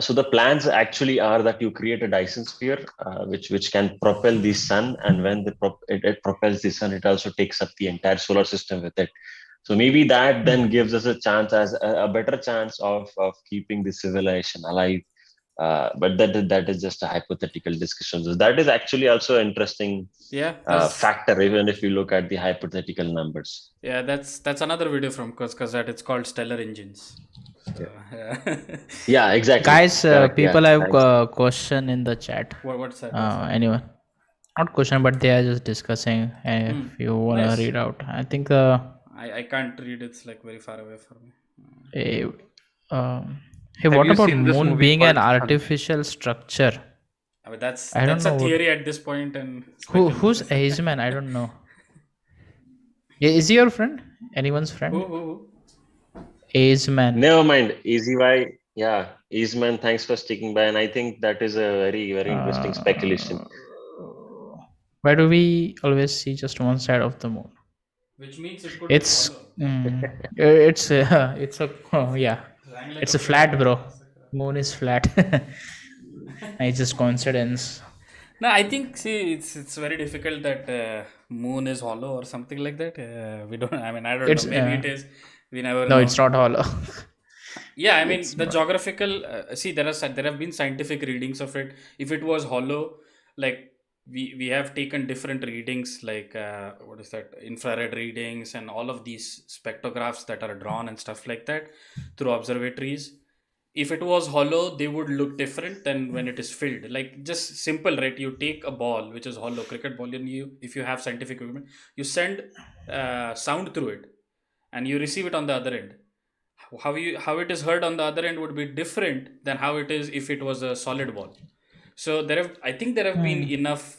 So the plans actually are that you create a Dyson Sphere which can propel the sun, and when it propels the sun, it also takes up the entire solar system with it. So maybe that then gives us a chance, as a better chance of keeping the civilization alive. But that is just a hypothetical discussion. So that is actually also an interesting factor, even if you look at the hypothetical numbers. Yeah, that's another video from Kurzgesagt. It's called Stellar Engines. So, yeah, exactly. Guys, people have a question in the chat. What's that? Anyone? Not question, but they are just discussing. If you want to read out, I think. I can't read. It's like very far away from me. Hey, what about moon being an artificial structure? I mean, that's a theory at this point. And who's Azeman? I don't know. Is he your friend? Anyone's friend? Who? Azeman. Never mind. EasyY. Yeah, Eastman, thanks for sticking by, and I think that is a very, very interesting speculation. Why do we always see just one side of the moon? Which means it could be It's hollow. it's it's a yeah, Lying like it's a a flat, pyramid. bro. Moon is flat. It's just coincidence. No, I think, see, it's very difficult that moon is hollow or something like that. We don't. I mean, I don't know. It's Maybe it is. We never no, know. it's not hollow. Yeah, I It's mean the geographical. See, there have been scientific readings of it. If it was hollow, like we have taken different readings, like what is that, infrared readings and all of these spectrographs that are drawn and stuff like that through observatories. If it was hollow, they would look different than when it is filled. Like, just simple, right? You take a ball which is hollow, cricket ball, and you, if you have scientific equipment, you send sound through it, and you receive it on the other end. How it is heard on the other end would be different than how it is if it was a solid ball. So I think there have been enough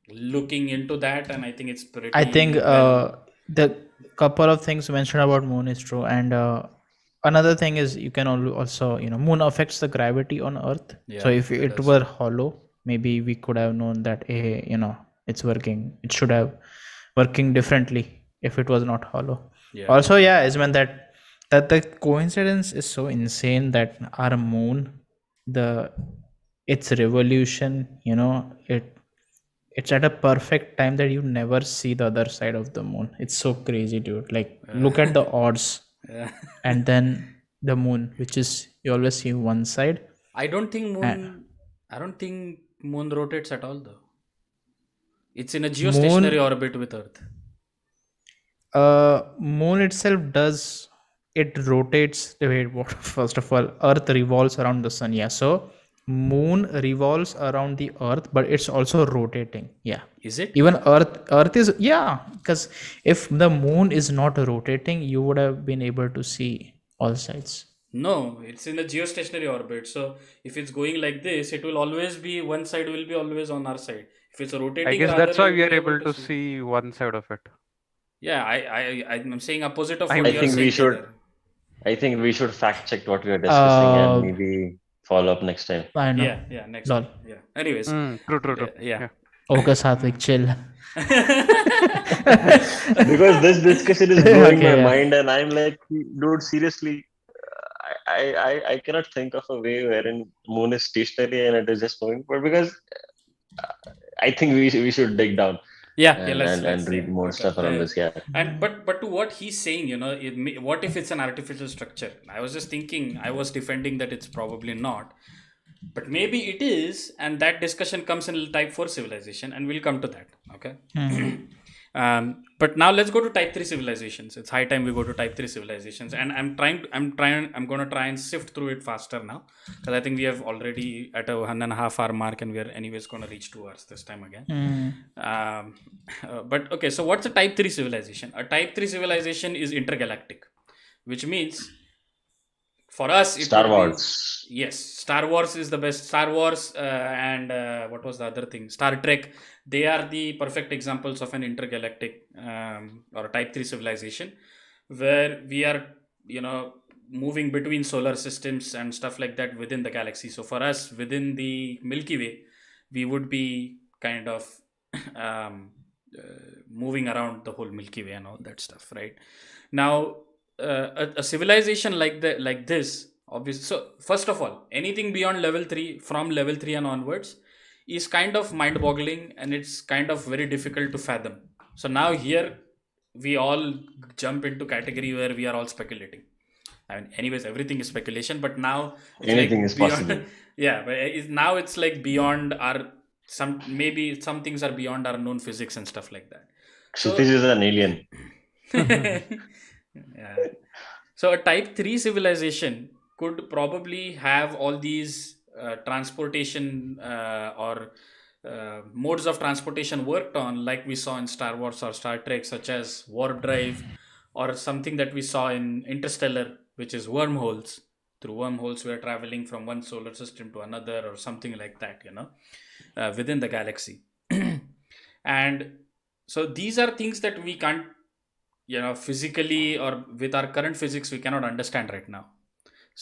looking into that, and I think it's I think pretty well. the couple of things mentioned about moon is true, and another thing is you can also moon affects the gravity on Earth. So Yeah, if it it does. were hollow, maybe we could have known that it's working. It should have working differently if it was not hollow. Yeah. Also, yeah, is when that the coincidence is so insane that our moon, the its revolution, it's at a perfect time that you never see the other side of the moon. It's so crazy, dude. Like, look at the odds, Yeah. and then the moon, which is you always see one side. I don't think And moon rotates at all though. It's in a geostationary moon, orbit with Earth. moon itself does it rotates. Wait, what? First of all, Earth revolves around the sun. Yeah, so moon revolves around the Earth, but it's also rotating. Yeah, Is it? even Earth is, yeah, because if the moon is not rotating, you would have been able to see all sides. No, it's in a geostationary orbit. So if it's going like this, it will always be, one side will be always on our side. If it's I rotating, guess rather, that's you why will we be are able able to to see. see one side of it. Yeah, I'm saying opposite of I what I you're think we saying should. here. I think we should fact check what we are discussing and Uh, maybe follow up next time. I know. Yeah, next Lol. time. Yeah. Anyways, true. yeah. Yeah. Okay, Satvik, chill. Because this discussion is blowing my Okay, yeah. mind, and I'm like, dude, seriously, I cannot think of a way wherein moon is stationary and it is just moving. But because I think we should dig down Yeah, and let's read yeah. more Okay. stuff around this. Yeah. And but to what he's saying, what if it's an artificial structure? I was just thinking, I was defending that it's probably not, but maybe it is, and that discussion comes in Type 4 civilization, and we'll come to that. Okay. But now let's go to Type 3 civilizations. It's high time we go to Type 3 civilizations, and I'm going to try and sift through it faster now, because I think we have already at a 1.5 hour mark, and we are anyways going to reach 2 hours this time again. But okay, so what's a Type 3 civilization? A Type 3 civilization is intergalactic, which means for us it Star would be, Wars. yes, Star Wars is the best. Star Wars and what was the other thing, Star Trek, they are the perfect examples of an intergalactic or Type 3 civilization, where we are, moving between solar systems and stuff like that within the galaxy. So for us, within the Milky Way, we would be kind of um, moving around the whole Milky Way and all that stuff, right? Now, a civilization like this, obviously. So first of all, anything beyond level 3, from level 3 and onwards, is kind of mind-boggling, and it's kind of very difficult to fathom. So now here we all jump into category where we are all speculating. I mean, anyways, everything is speculation, but now it's Anything is like possible. beyond. Yeah, but now it's like beyond our, maybe some things are beyond our known physics and stuff like that. Kshitij So is an alien. yeah. So a Type 3 civilization could probably have all these transportation or modes of transportation worked on, like we saw in Star Wars or Star Trek, such as warp drive, or something that we saw in Interstellar, which is wormholes. Through wormholes, we are traveling from one solar system to another, or something like that, within the galaxy. And so these are things that we can't, physically, or with our current physics, we cannot understand right now.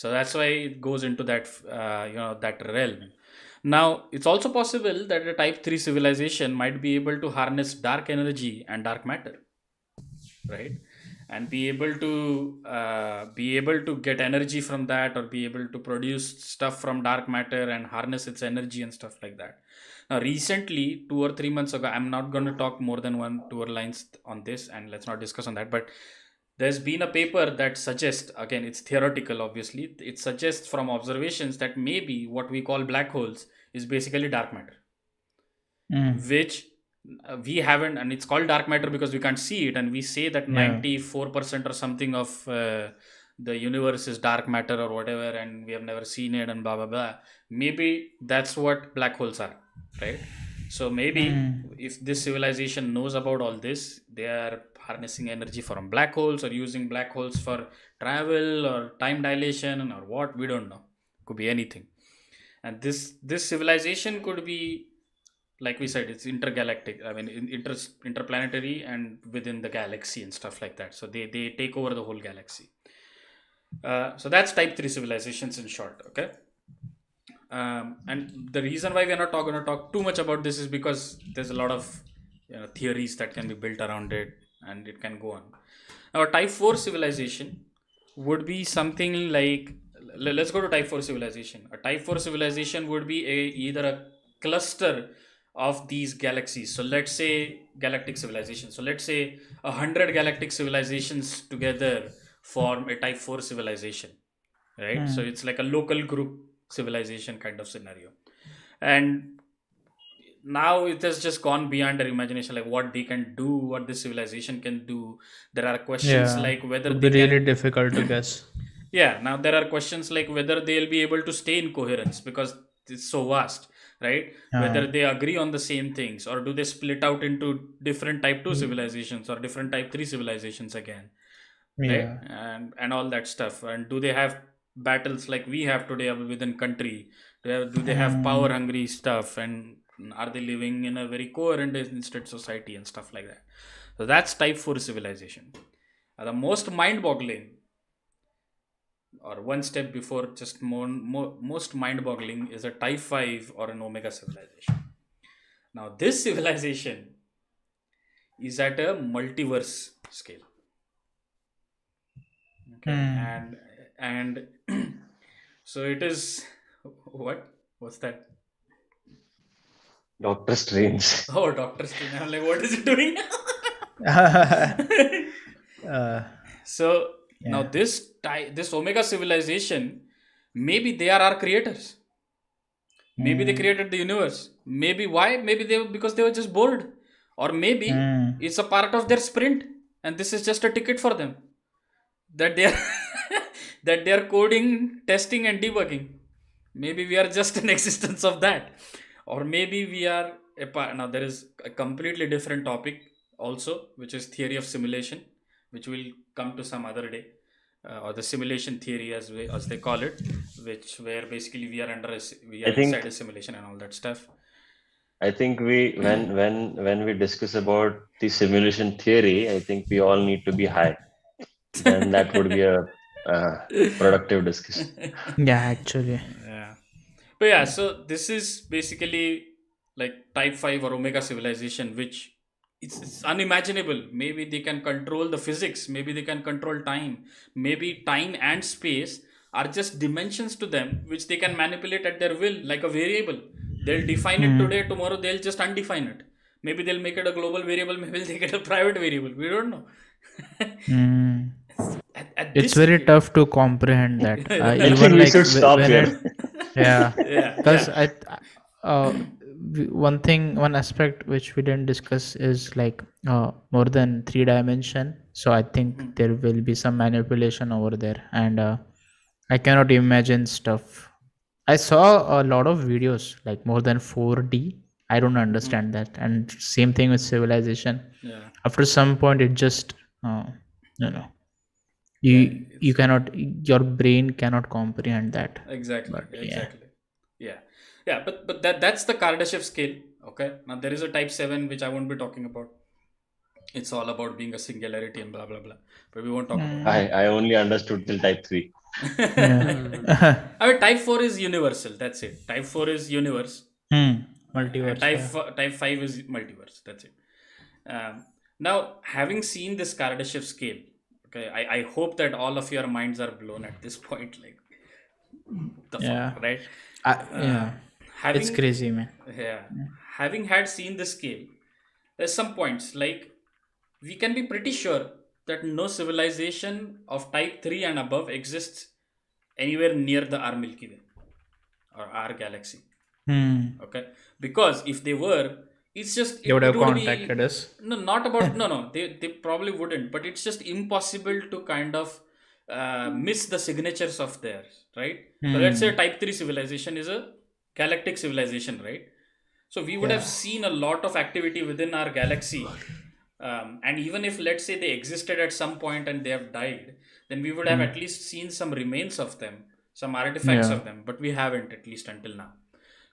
So that's why it goes into that that realm. Now it's also possible that a type 3 civilization might be able to harness dark energy and dark matter, right? And be able to get energy from that, or be able to produce stuff from dark matter and harness its energy and stuff like that. Now recently, 2 or 3 months ago, I'm not going to talk more than 1 2 lines on this, and let's not discuss on that, but there's been a paper that suggests, again it's theoretical obviously, it suggests from observations that maybe what we call black holes is basically dark matter, Mm. which we haven't, and it's called dark matter because we can't see it, and we say that Yeah. 94% or something of the universe is dark matter or whatever, and we have never seen it and blah blah blah. Maybe that's what black holes are, right? So maybe Mm. if this civilization knows about all this, they are harnessing energy from black holes or using black holes for travel or time dilation or what, we don't know. Could be anything. And this civilization could be, like we said, it's intergalactic, I mean interplanetary and within the galaxy and stuff like that, so they take over the whole galaxy. So that's type 3 civilizations in short, okay. And the reason why we're not going to talk too much about this is because there's a lot of theories that can be built around it, and it can go on. Now a type 4 civilization would be something like, let's go to type 4 civilization. A type 4 civilization would be either a cluster of these galaxies. So let's say galactic civilization. So let's say 100 galactic civilizations together form a type 4 civilization, right? So Mm. it's like a local group civilization kind of scenario. And now it has just gone beyond their imagination, like what they can do, what this civilization can do. There are questions Yeah. like whether Would they be really can difficult to guess. yeah, now there are questions like whether they'll be able to stay in coherence because it's so vast, right? Whether they agree on the same things, or do they split out into different type 2 Y- civilizations or different type 3 civilizations again, right? Yeah. And all that stuff. And do they have battles like we have today within country? Do they have power Mm. hungry stuff, and are they living in a very coherent instant society and stuff like that? So that's type 4 civilization. The most mind boggling, or one step before, just most mind boggling, is a type 5 or an omega civilization. Now this civilization is at a multiverse scale, okay. Mm. And so it is what's that? Doctor Strange. Oh, Doctor Strange. I'm like, what is it doing? So now Yeah. this omega civilization, maybe they are our creators. Maybe they Mm. created the universe. Maybe why? Maybe because they were just bored, or maybe Mm. it's a part of their sprint, and this is just a ticket for them, that they are that they are coding, testing, and debugging. Maybe we are just an existence of that, or maybe we are a part. Now there is a completely different topic also, which is theory of simulation, which will come to some other day, or the simulation theory as they call it, which where basically we I are inside think a simulation and all that stuff. I think we when we discuss about the simulation theory, I think we all need to be high. Then that would be a productive discussion. Yeah, actually. Yeah. But yeah, so this is basically like type 5 or omega civilization, which it's unimaginable. Maybe they can control the physics, maybe they can control time, maybe time and space are just dimensions to them which they can manipulate at their will, like a variable. They'll define it Mm. today, tomorrow they'll just undefine it. Maybe they'll make it a global variable, maybe they'll make it a private variable. We don't know. Mm. At It's this very scale. tough to comprehend that. I Right. think Even we like should stop when here. yeah, Yeah, because yeah. uh, one aspect which we didn't discuss is like more than 3 dimension. So I think Mhm. there will be some manipulation over there, and I cannot imagine stuff. I saw a lot of videos like more than 4D. I don't Mhm. understand that, and same thing with civilization. Yeah. After some point, it just uh, you know Yeah, you it's cannot, your brain cannot comprehend that. exactly, But yeah. exactly. Yeah, yeah, but that's the Kardashev scale. Okay, now there is a type 7 which I won't be talking about. It's all about being a singularity and blah blah blah. But we won't talk about that. Mm. I only understood till type 3. Yeah. I mean, type 4 is universal. That's it. Type 4 is universe. And Multiverse. type, Yeah. type 5 is multiverse. That's it. Now, having seen this Kardashev scale, okay, I hope that all of your minds are blown at this point. Like, the fuck, Yeah. right? Yeah. It's Having, crazy, man. yeah, having had seen the scale, there's some points like we can be pretty sure that no civilization of type 3 and above exists anywhere near the our Milky Way or our galaxy. Okay, because if they were, it's just They would it have would contacted be us. no, not about no, they probably wouldn't, but it's just impossible to kind of miss the signatures of theirs, right? So let's say type 3 civilization is a galactic civilization, right? So we would have Yeah. seen a lot of activity within our galaxy. And even if, let's say, they existed at some point and they have died, then we would have at least seen some remains of them, some artifacts Yeah. of them, but we haven't, at least until now.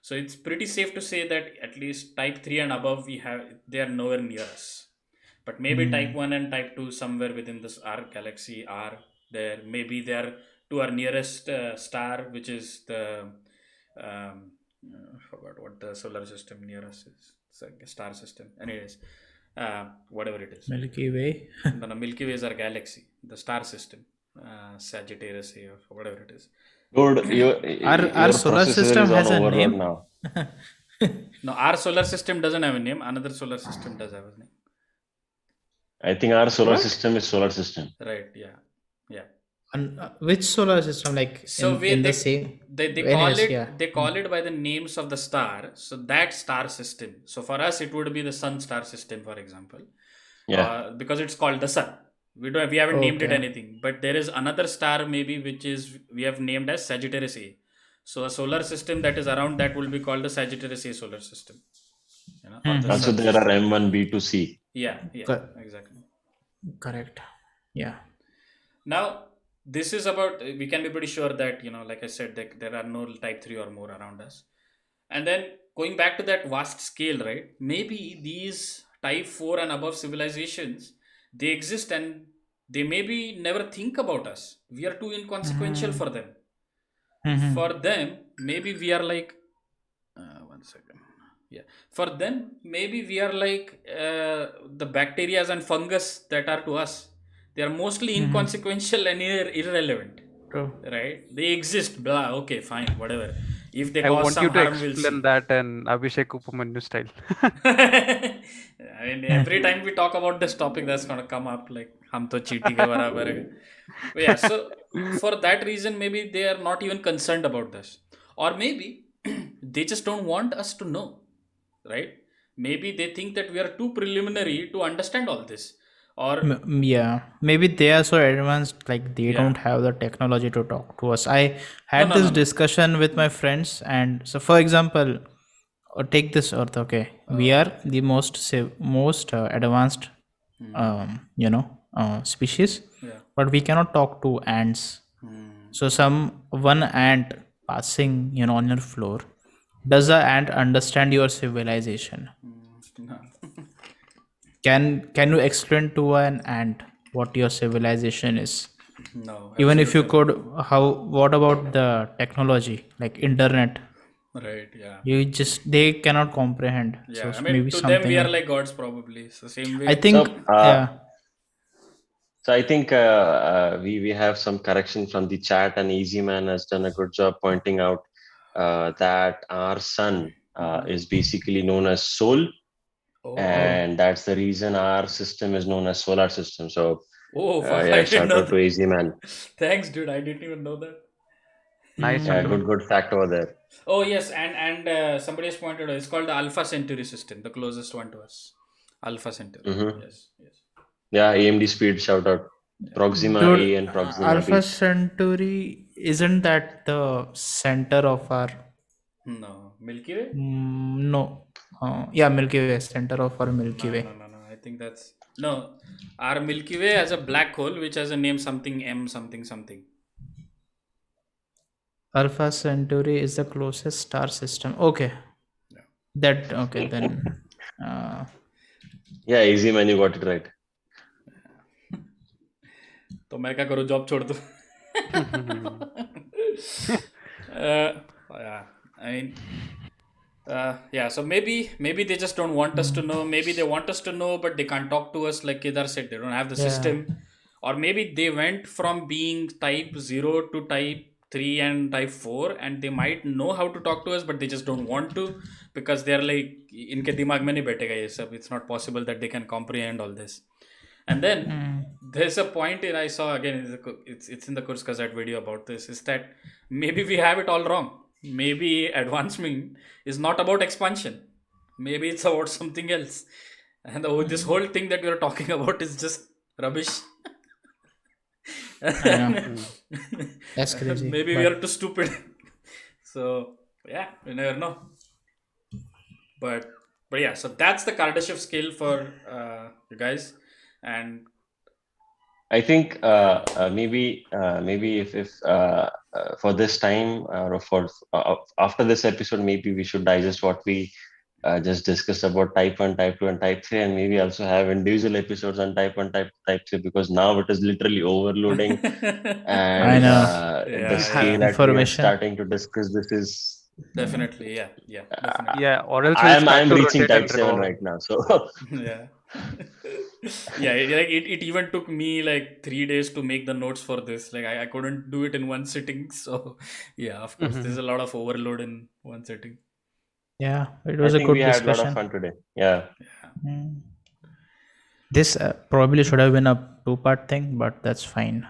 So it's pretty safe to say that at least type 3 and above, they are nowhere near us. But maybe type 1 and type 2 somewhere within this our galaxy are there. Maybe they are to our nearest star, which is the forgot what the solar system near us is. It's like a star system. Anyways, whatever it is. Milky Way. No, Milky Way is our galaxy, the star system, Sagittarius A or whatever it is. Dude, Our your solar processor system is on has a overload name. now. No, our solar system doesn't have a name. Another solar system does have a name. I think our solar What? system is solar system. Right? Yeah, yeah. And which solar system? Like So in the same. they call Anyways, it yeah. they call it by the names of the star. So that star system. So for us, it would be the sun star system, for example. Yeah. Because it's called the sun. We haven't named it Okay. anything. But there is another star maybe which is we have named as Sagittarius A. So a solar system that is around that will be called the Sagittarius A solar system. You know, or the Also, sun there system. are M1, B2C. Yeah, exactly. Correct. Yeah. Now, this is about, we can be pretty sure that, like I said, that there are no type 3 or more around us. And then going back to that vast scale, right? Maybe these type 4 and above civilizations, they exist and they maybe never think about us. We are too inconsequential for them. For them, maybe we are like, one second. Yeah. For them, maybe we are like the bacteria and fungus that are to us. They are mostly inconsequential and irrelevant. True. Right? They exist. Blah. Okay, fine. Whatever. If they I cause want some you to harm, we'll explain see. that in Abhishek Upamanyu style. I mean, every time we talk about this topic, that's gonna come up like hum to cheaty ke barabar hai. But yeah, so for that reason, maybe they are not even concerned about this, or maybe they just don't want us to know, right? Maybe they think that we are too preliminary to understand all this, or Yeah, maybe they are so advanced, like they Yeah. don't have the technology to talk to us. I had No, this no, no. discussion with my friends, and so for example, take this Earth. Okay, we are the most advanced, species, Yeah. but we cannot talk to ants. So one ant passing, on your floor, does the ant understand your civilization? No. Can you explain to an ant what your civilization is? No. Even if you absolutely could, what about the technology like internet? not. Right. Yeah. They cannot comprehend. Yeah. So I mean, maybe to them, we something are like gods, probably. So same way. I think. So, Yeah. So I think we have some correction from the chat, and Easy Man has done a good job pointing out that our sun is basically known as Sol, Oh. and that's the reason our system is known as solar system. So Oh, fuck! yeah, I didn't shout know out to that. Easy Man. Thanks, dude. I didn't even know that. Nice, Yeah, gentlemen. good fact over there. Oh yes, and somebody has pointed out it's called the Alpha Centauri system, the closest one to us. Alpha Centauri. Yes. Yeah, AMD speed shout out. Proxima Dude, A and Proxima Alpha B. Centauri, isn't that the center of our? No, Milky Way. No. Yeah, Milky Way, center of our Milky Way. No. I think that's no. Our Milky Way has a black hole which has a name something M something something. Alpha Centauri is the closest star system. Okay. That okay then. Yeah, Easy Man, you got it right. तो मैं क्या करूँ job छोड़ दूँ Yeah, I mean, yeah. So maybe they just don't want us to know. Maybe they want us to know, but they can't talk to us. Like Kedar said, they don't have the Yeah. system, or maybe they went from being type 0 to type 3 and type 4, and they might know how to talk to us, but they just don't want to because they're like, इनके दिमाग में नहीं बैठेगा ये सब. It's not possible that they can comprehend all this. And then there's a point in I saw again, it's in the Kurskazat video about this, is that maybe we have it all wrong. Maybe advancement is not about expansion. Maybe it's about something else. And this whole thing that we are talking about is just rubbish. I know. That's crazy. Maybe we are too stupid. So yeah, we never know. But yeah, so that's the Kardashev scale for you guys. And I think maybe if for this time or for after this episode, maybe we should digest what we just discussed about type 1, type 2, and type 3, and maybe also have individual episodes on type 1, type 3, because now it is literally overloading. I And know. the scale that we are Information. starting to discuss, this is definitely, yeah, definitely. Yeah, or else I we'll am start to reaching rotate type and 7 revolve. right now, so Yeah. Yeah, it even took me like 3 days to make the notes for this. Like I couldn't do it in one sitting. So yeah, of course, there's a lot of overload in one sitting. Yeah, it I was a think good we had a lot of discussion. fun today. Yeah. Mm. This probably should have been a 2-part thing, but that's fine.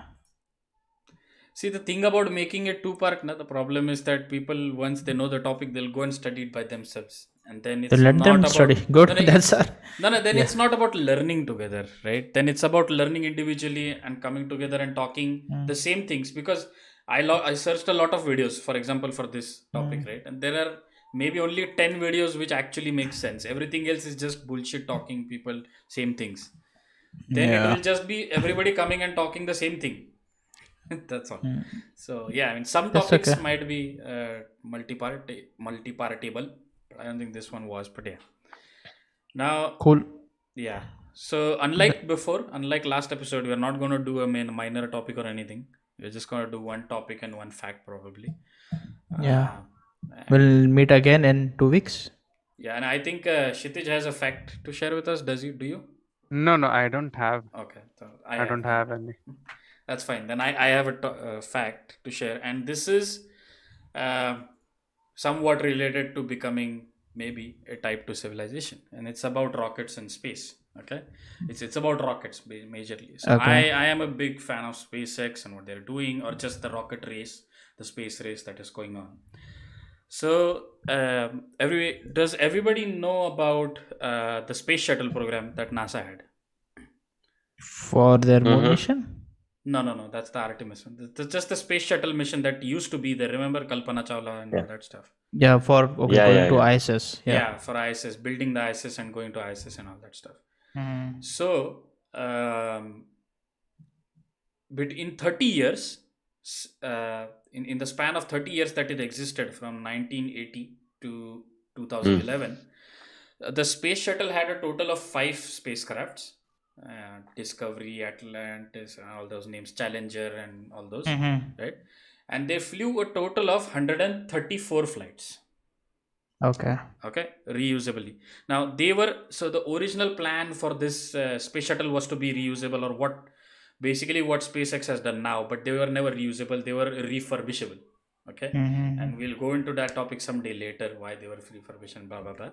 See, the thing about making it two-part, the problem is that people, once they know the topic, they'll go and study it by themselves. And then So it's let not them about... study. Good. No, no, That's our. then Yeah. it's not about learning together, right? Then it's about learning individually and coming together and talking the same things. Because I searched a lot of videos, for example, for this topic, right? And there are maybe only 10 videos which actually make sense. Everything else is just bullshit talking people, same things. Then it Yeah. will just be everybody coming and talking the same thing. That's all. So yeah, I mean, some That's topics okay. might be multi-partable, but I don't think this one was. But yeah. Now, Cool. yeah. So unlike before, unlike last episode, we're not going to do a minor topic or anything. We're just going to do one topic and one fact probably. Yeah. And- We'll meet again in 2 weeks. yeah, and I think Kshitij has a fact to share with us. Do you? No, I don't have. Okay, so I don't have any. That's fine. Then I have a fact to share, and this is somewhat related to becoming maybe a type 2 civilization, and it's about rockets and space. Okay, it's about rockets majorly. So Okay. I am a big fan of SpaceX and what they're doing, or just the rocket race, the space race that is going on. So does everybody know about the space shuttle program that NASA had? For their moon Mhm. mission? No, that's the Artemis one. That's just the space shuttle mission that used to be there. Remember Kalpana Chawla and all Yeah. that stuff? Yeah, for going to Yeah. ISS. Yeah. For ISS, building the ISS and going to ISS and all that stuff. Mhm. So, but in 30 years, in the span of 30 years that it existed from 1980 to 2011, the space shuttle had a total of 5 spacecrafts. Discovery, Atlantis, and all those names, Challenger, and all those, right? And they flew a total of 134 flights. Okay. Reusably. Now the original plan for this space shuttle was to be reusable, or what SpaceX has done now, but they were never reusable, they were refurbishable. Okay. And we'll go into that topic someday later, why they were refurbished and blah blah blah.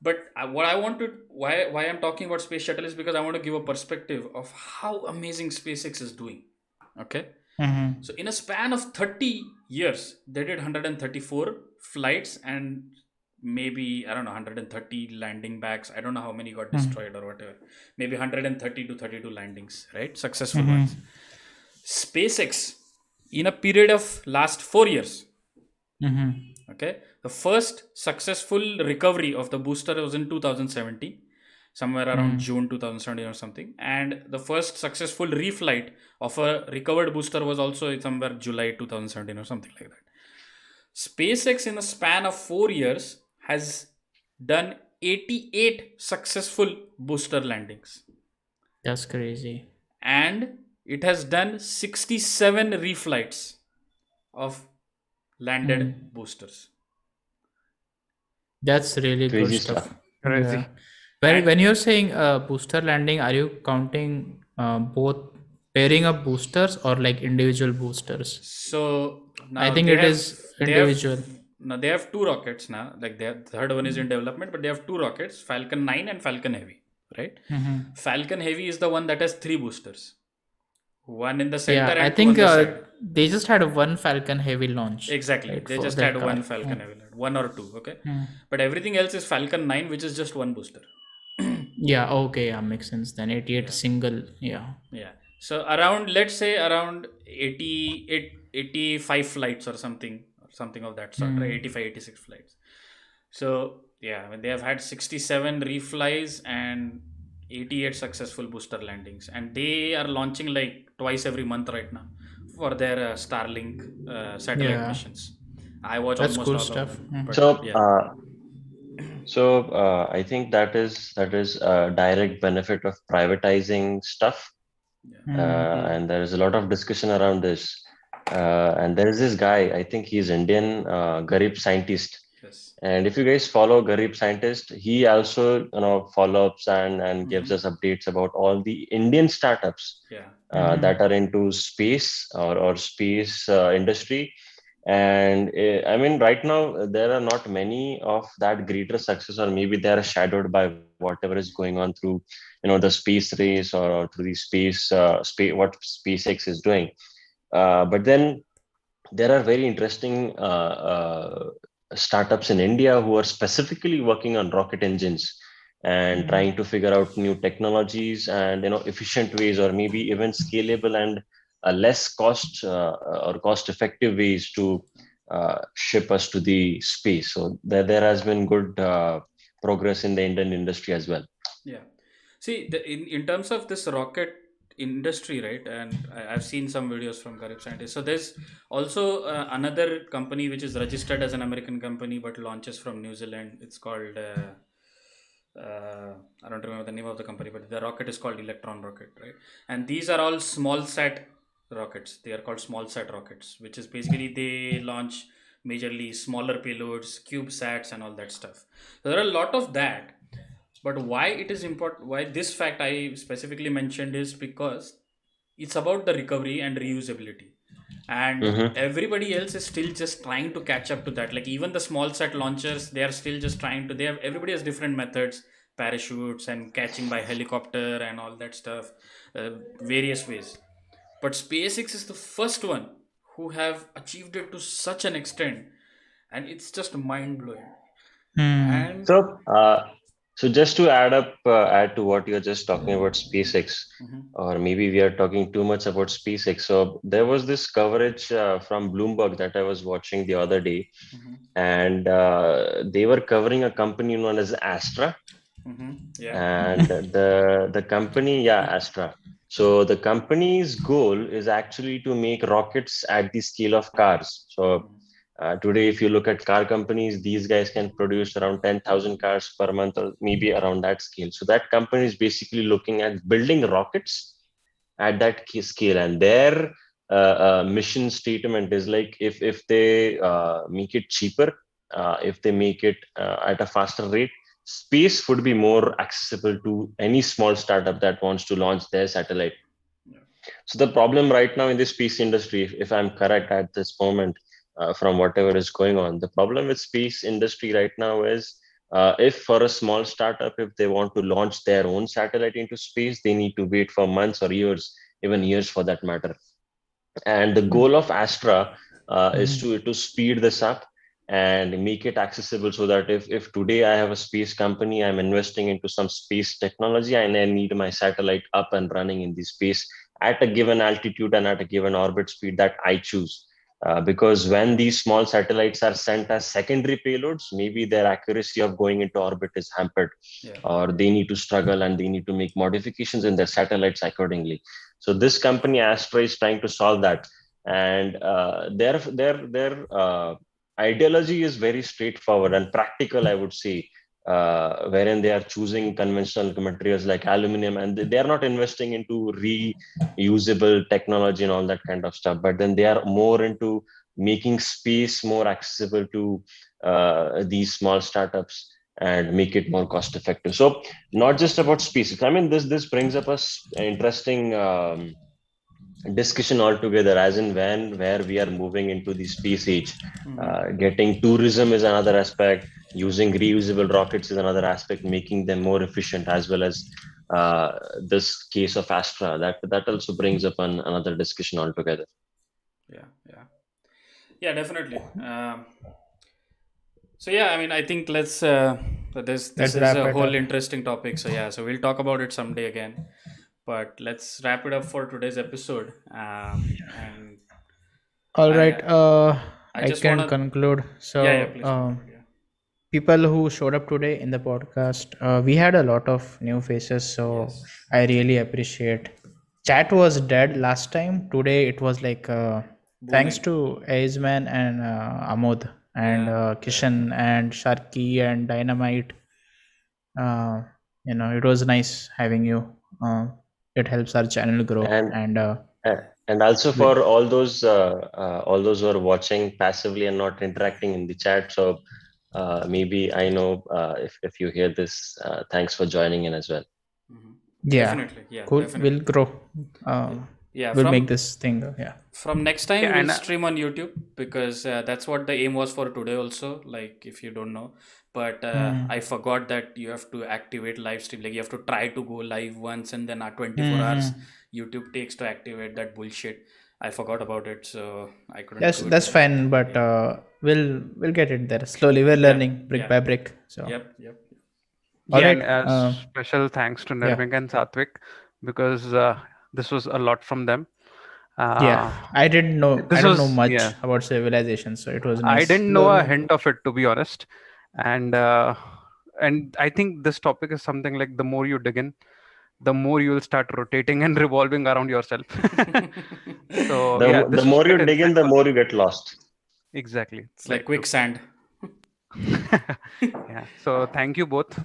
But why I'm talking about space shuttle is because I want to give a perspective of how amazing SpaceX is doing. Okay. So in a span of 30 years, they did 134 flights and maybe, I don't know, 130 landing bags. I don't know how many got destroyed or whatever. Maybe 130 to 32 landings, right? Successful ones. SpaceX, in a period of last 4 years, okay, the first successful recovery of the booster was in 2017, somewhere around June 2017 or something, and the first successful reflight of a recovered booster was also somewhere July 2017 or something like that. SpaceX, in a span of 4 years, has done 88 successful booster landings. That's crazy. And it has done 67 reflights of landed boosters. That's really good Crazy stuff. stuff. Crazy. Yeah. When And when you're saying booster landing, are you counting both pairing up boosters or like individual boosters? so I now think it is individual. they have two rockets now. Like the third one is in development, but they have two rockets, Falcon 9 and Falcon Heavy, right? Mm-hmm. Falcon Heavy is the one that has three boosters, one in the center Yeah, I and two think on the side. they just had one Falcon Heavy launch, Exactly. right, They for just that had car. one Falcon Heavy, one or two, okay? Mm. But everything else is Falcon 9, which is just one booster. Yeah, okay, yeah, makes sense then. 88 Yeah. single, yeah. Yeah. So around, let's say around 85 flights or something of that sort, right? Mm. 85, 86 flights. So yeah, I mean, they have had 67 reflies and 88 successful booster landings, and they are launching like twice every month right now for their Starlink satellite Yeah, missions. I watch that's almost cool all of stuff. them, Mm. but So, yeah. I think that is a direct benefit of privatizing stuff, Yeah. Mm. and there is a lot of discussion around this. And there is this guy, I think he's Indian, Garib scientist. Yes. And if you guys follow Garib scientist, he also follow-ups and gives Mm-hmm. us updates about all the Indian startups Yeah. that are into space or space industry. And I mean, right now there are not many of that greater success, or maybe they are shadowed by whatever is going on through, the space race, or through the space what SpaceX is doing. But then there are very interesting startups in India who are specifically working on rocket engines and Mm. trying to figure out new technologies and efficient ways, or maybe even scalable and less cost or cost effective ways to ship us to the space. So there has been good progress in the Indian industry as well. Yeah. See, in terms of this rocket industry, right? And I've seen some videos from Garib scientists. So there's also another company which is registered as an American company but launches from New Zealand. It's called I don't remember the name of the company, but the rocket is called Electron Rocket, right? And these are all small sat rockets. They are called small sat rockets, which is basically they launch majorly smaller payloads, CubeSats, and all that stuff. So there are a lot of that, but why it is important, why this fact I specifically mentioned is because it's about the recovery and reusability. And Mm-hmm. everybody else is still just trying to catch up to that. Like even the small set launchers, they are still just trying to, they have, everybody has different methods, parachutes and catching by helicopter and all that stuff, various ways. But SpaceX is the first one who have achieved it to such an extent, and it's just mind blowing. Mm. And So, so just to add to what you're just talking about SpaceX, Mhm, or maybe we are talking too much about SpaceX. So there was this coverage from Bloomberg that I was watching the other day, mhm, and they were covering a company known as Astra, yeah. and the company, yeah, Astra. So the company's goal is actually to make rockets at the scale of cars. So Mhm, today, if you look at car companies, these guys can produce around 10,000 cars per month, or maybe around that scale. So that company is basically looking at building rockets at that scale, and their mission statement is like, if they make it cheaper, if they make it at a faster rate, space would be more accessible to any small startup that wants to launch their satellite. yeah. So the problem right now in the space industry, if I'm correct at this moment, from whatever is going on, the problem with space industry right now is, if for a small startup, if they want to launch their own satellite into space, they need to wait for months or years, even years for that matter. And the goal of Astra is Mhm. to speed this up and make it accessible, so that if today I have a space company, I'm investing into some space technology, and I need my satellite up and running in the space at a given altitude and at a given orbit speed that I choose. Because when these small satellites are sent as secondary payloads, maybe their accuracy of going into orbit is hampered, Yeah. or they need to struggle and they need to make modifications in their satellites accordingly. So this company Astra is trying to solve that, and their ideology is very straightforward and practical, I would say. wherein they are choosing conventional materials like aluminum, and they are not investing into reusable technology and all that kind of stuff. But then they are more into making space more accessible to these small startups and make it more cost effective. So not just about species. I mean, this brings up an interesting discussion altogether, as in when where we are moving into the space age. Getting tourism is another aspect. Using reusable rockets is another aspect. Making them more efficient, as well as this case of Astra. That also brings up another discussion altogether. Yeah, definitely. So yeah, I mean, I think this Let's is wrap a it whole up. interesting topic. So yeah, so we'll talk about it someday again. But let's wrap it up for today's episode. And All right. I I I just can wanna conclude. yeah, So, please conclude. Yeah. people who showed up today in the podcast, we had a lot of new faces. So, Yes. I really appreciate. Chat was dead last time. Today, it was like thanks Booming. to Aizman and Amod and Yeah. Yeah. Kishan and Sharky and Dynamite. Uh, it was nice having you. Uh, it helps our channel grow. And And and also we- for all those who are watching passively and not interacting in the chat. So maybe I know if you hear this, thanks for joining in as well. Mhm. yeah, Definitely. Yeah. cool. We'll Definitely. grow. Yeah. Yeah. We'll make this thing go. Yeah. From next time Yeah, we'll and stream on YouTube because that's what the aim was for today also. Like if you don't know, but Hmm. I forgot that you have to activate live stream. Like you have to try to go live once and then 24 Hmm. hours YouTube takes to activate that bullshit. I forgot about it, so I couldn't Yes, do it that's today. fine. But Yeah. we'll get it there slowly. We're Yeah. learning brick Yeah. by brick. So Yep. Yep. all yeah, right. and special thanks to Yeah. Nirmik and Satvik, because this was a lot from them. Yeah. Uh, I didn't know. I this don't know was much yeah. about civilization, so it was I nice didn't know a learning. hint of it, to be honest, and I think this topic is something like the more you dig in, the more you will start rotating and revolving around yourself. So The yeah, the this was more you quite dig in, the insightful. more you get lost. Exactly, It's very like true. quicksand. Yeah. So thank you both.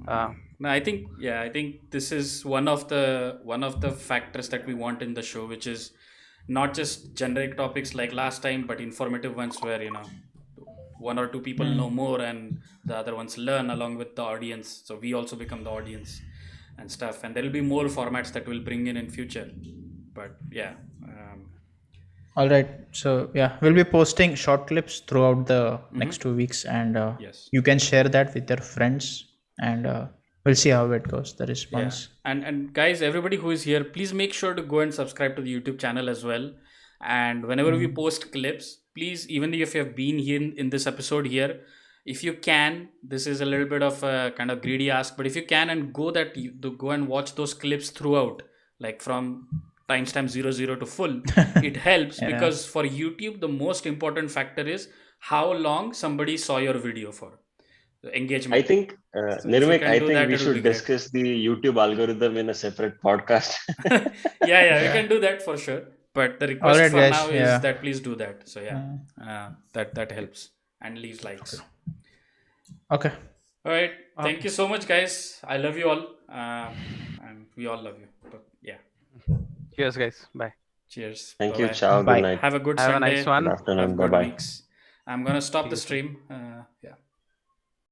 Uh, No, I think this is one of the factors that we want in the show, which is not just generic topics like last time, but informative ones where one or two people know Hmm. more and the other ones learn along with the audience. So we also become the audience and stuff. And there will be more formats that we'll bring in future. But yeah, All right. So yeah, we'll be posting short clips throughout the next mhm. 2 weeks, and Yes. you can share that with your friends, and we'll see how it goes. The Yeah, response. and guys, everybody who is here, please make sure to go and subscribe to the YouTube channel as well. And whenever we Hmm. post clips, please, even if you have been here in this episode here, if you can, this is a little bit of a kind of greedy ask, but if you can and go and watch those clips throughout, like from timestamp 00 to full, it helps Yeah. because for YouTube, the most important factor is how long somebody saw your video for the I engagement. think, So if you Nirmik, can I do think that, we it will be should great. discuss the YouTube algorithm in a separate podcast. Yeah, we Yeah. can do that for sure. But the All request right, for guys. now is Yeah. that please do that. So yeah, Mm. that helps and leaves Okay. likes. Okay. All right, thank okay. you so much, guys. I love you all, and we all love you. But yeah, Cheers, guys. Bye. cheers. Bye Thank you. bye. Ciao. Good Bye. night. Have a good Have a nice Sunday. Good one. Have afternoon. Bye good bye. weeks. I'm gonna stop See the you soon. stream. Yeah.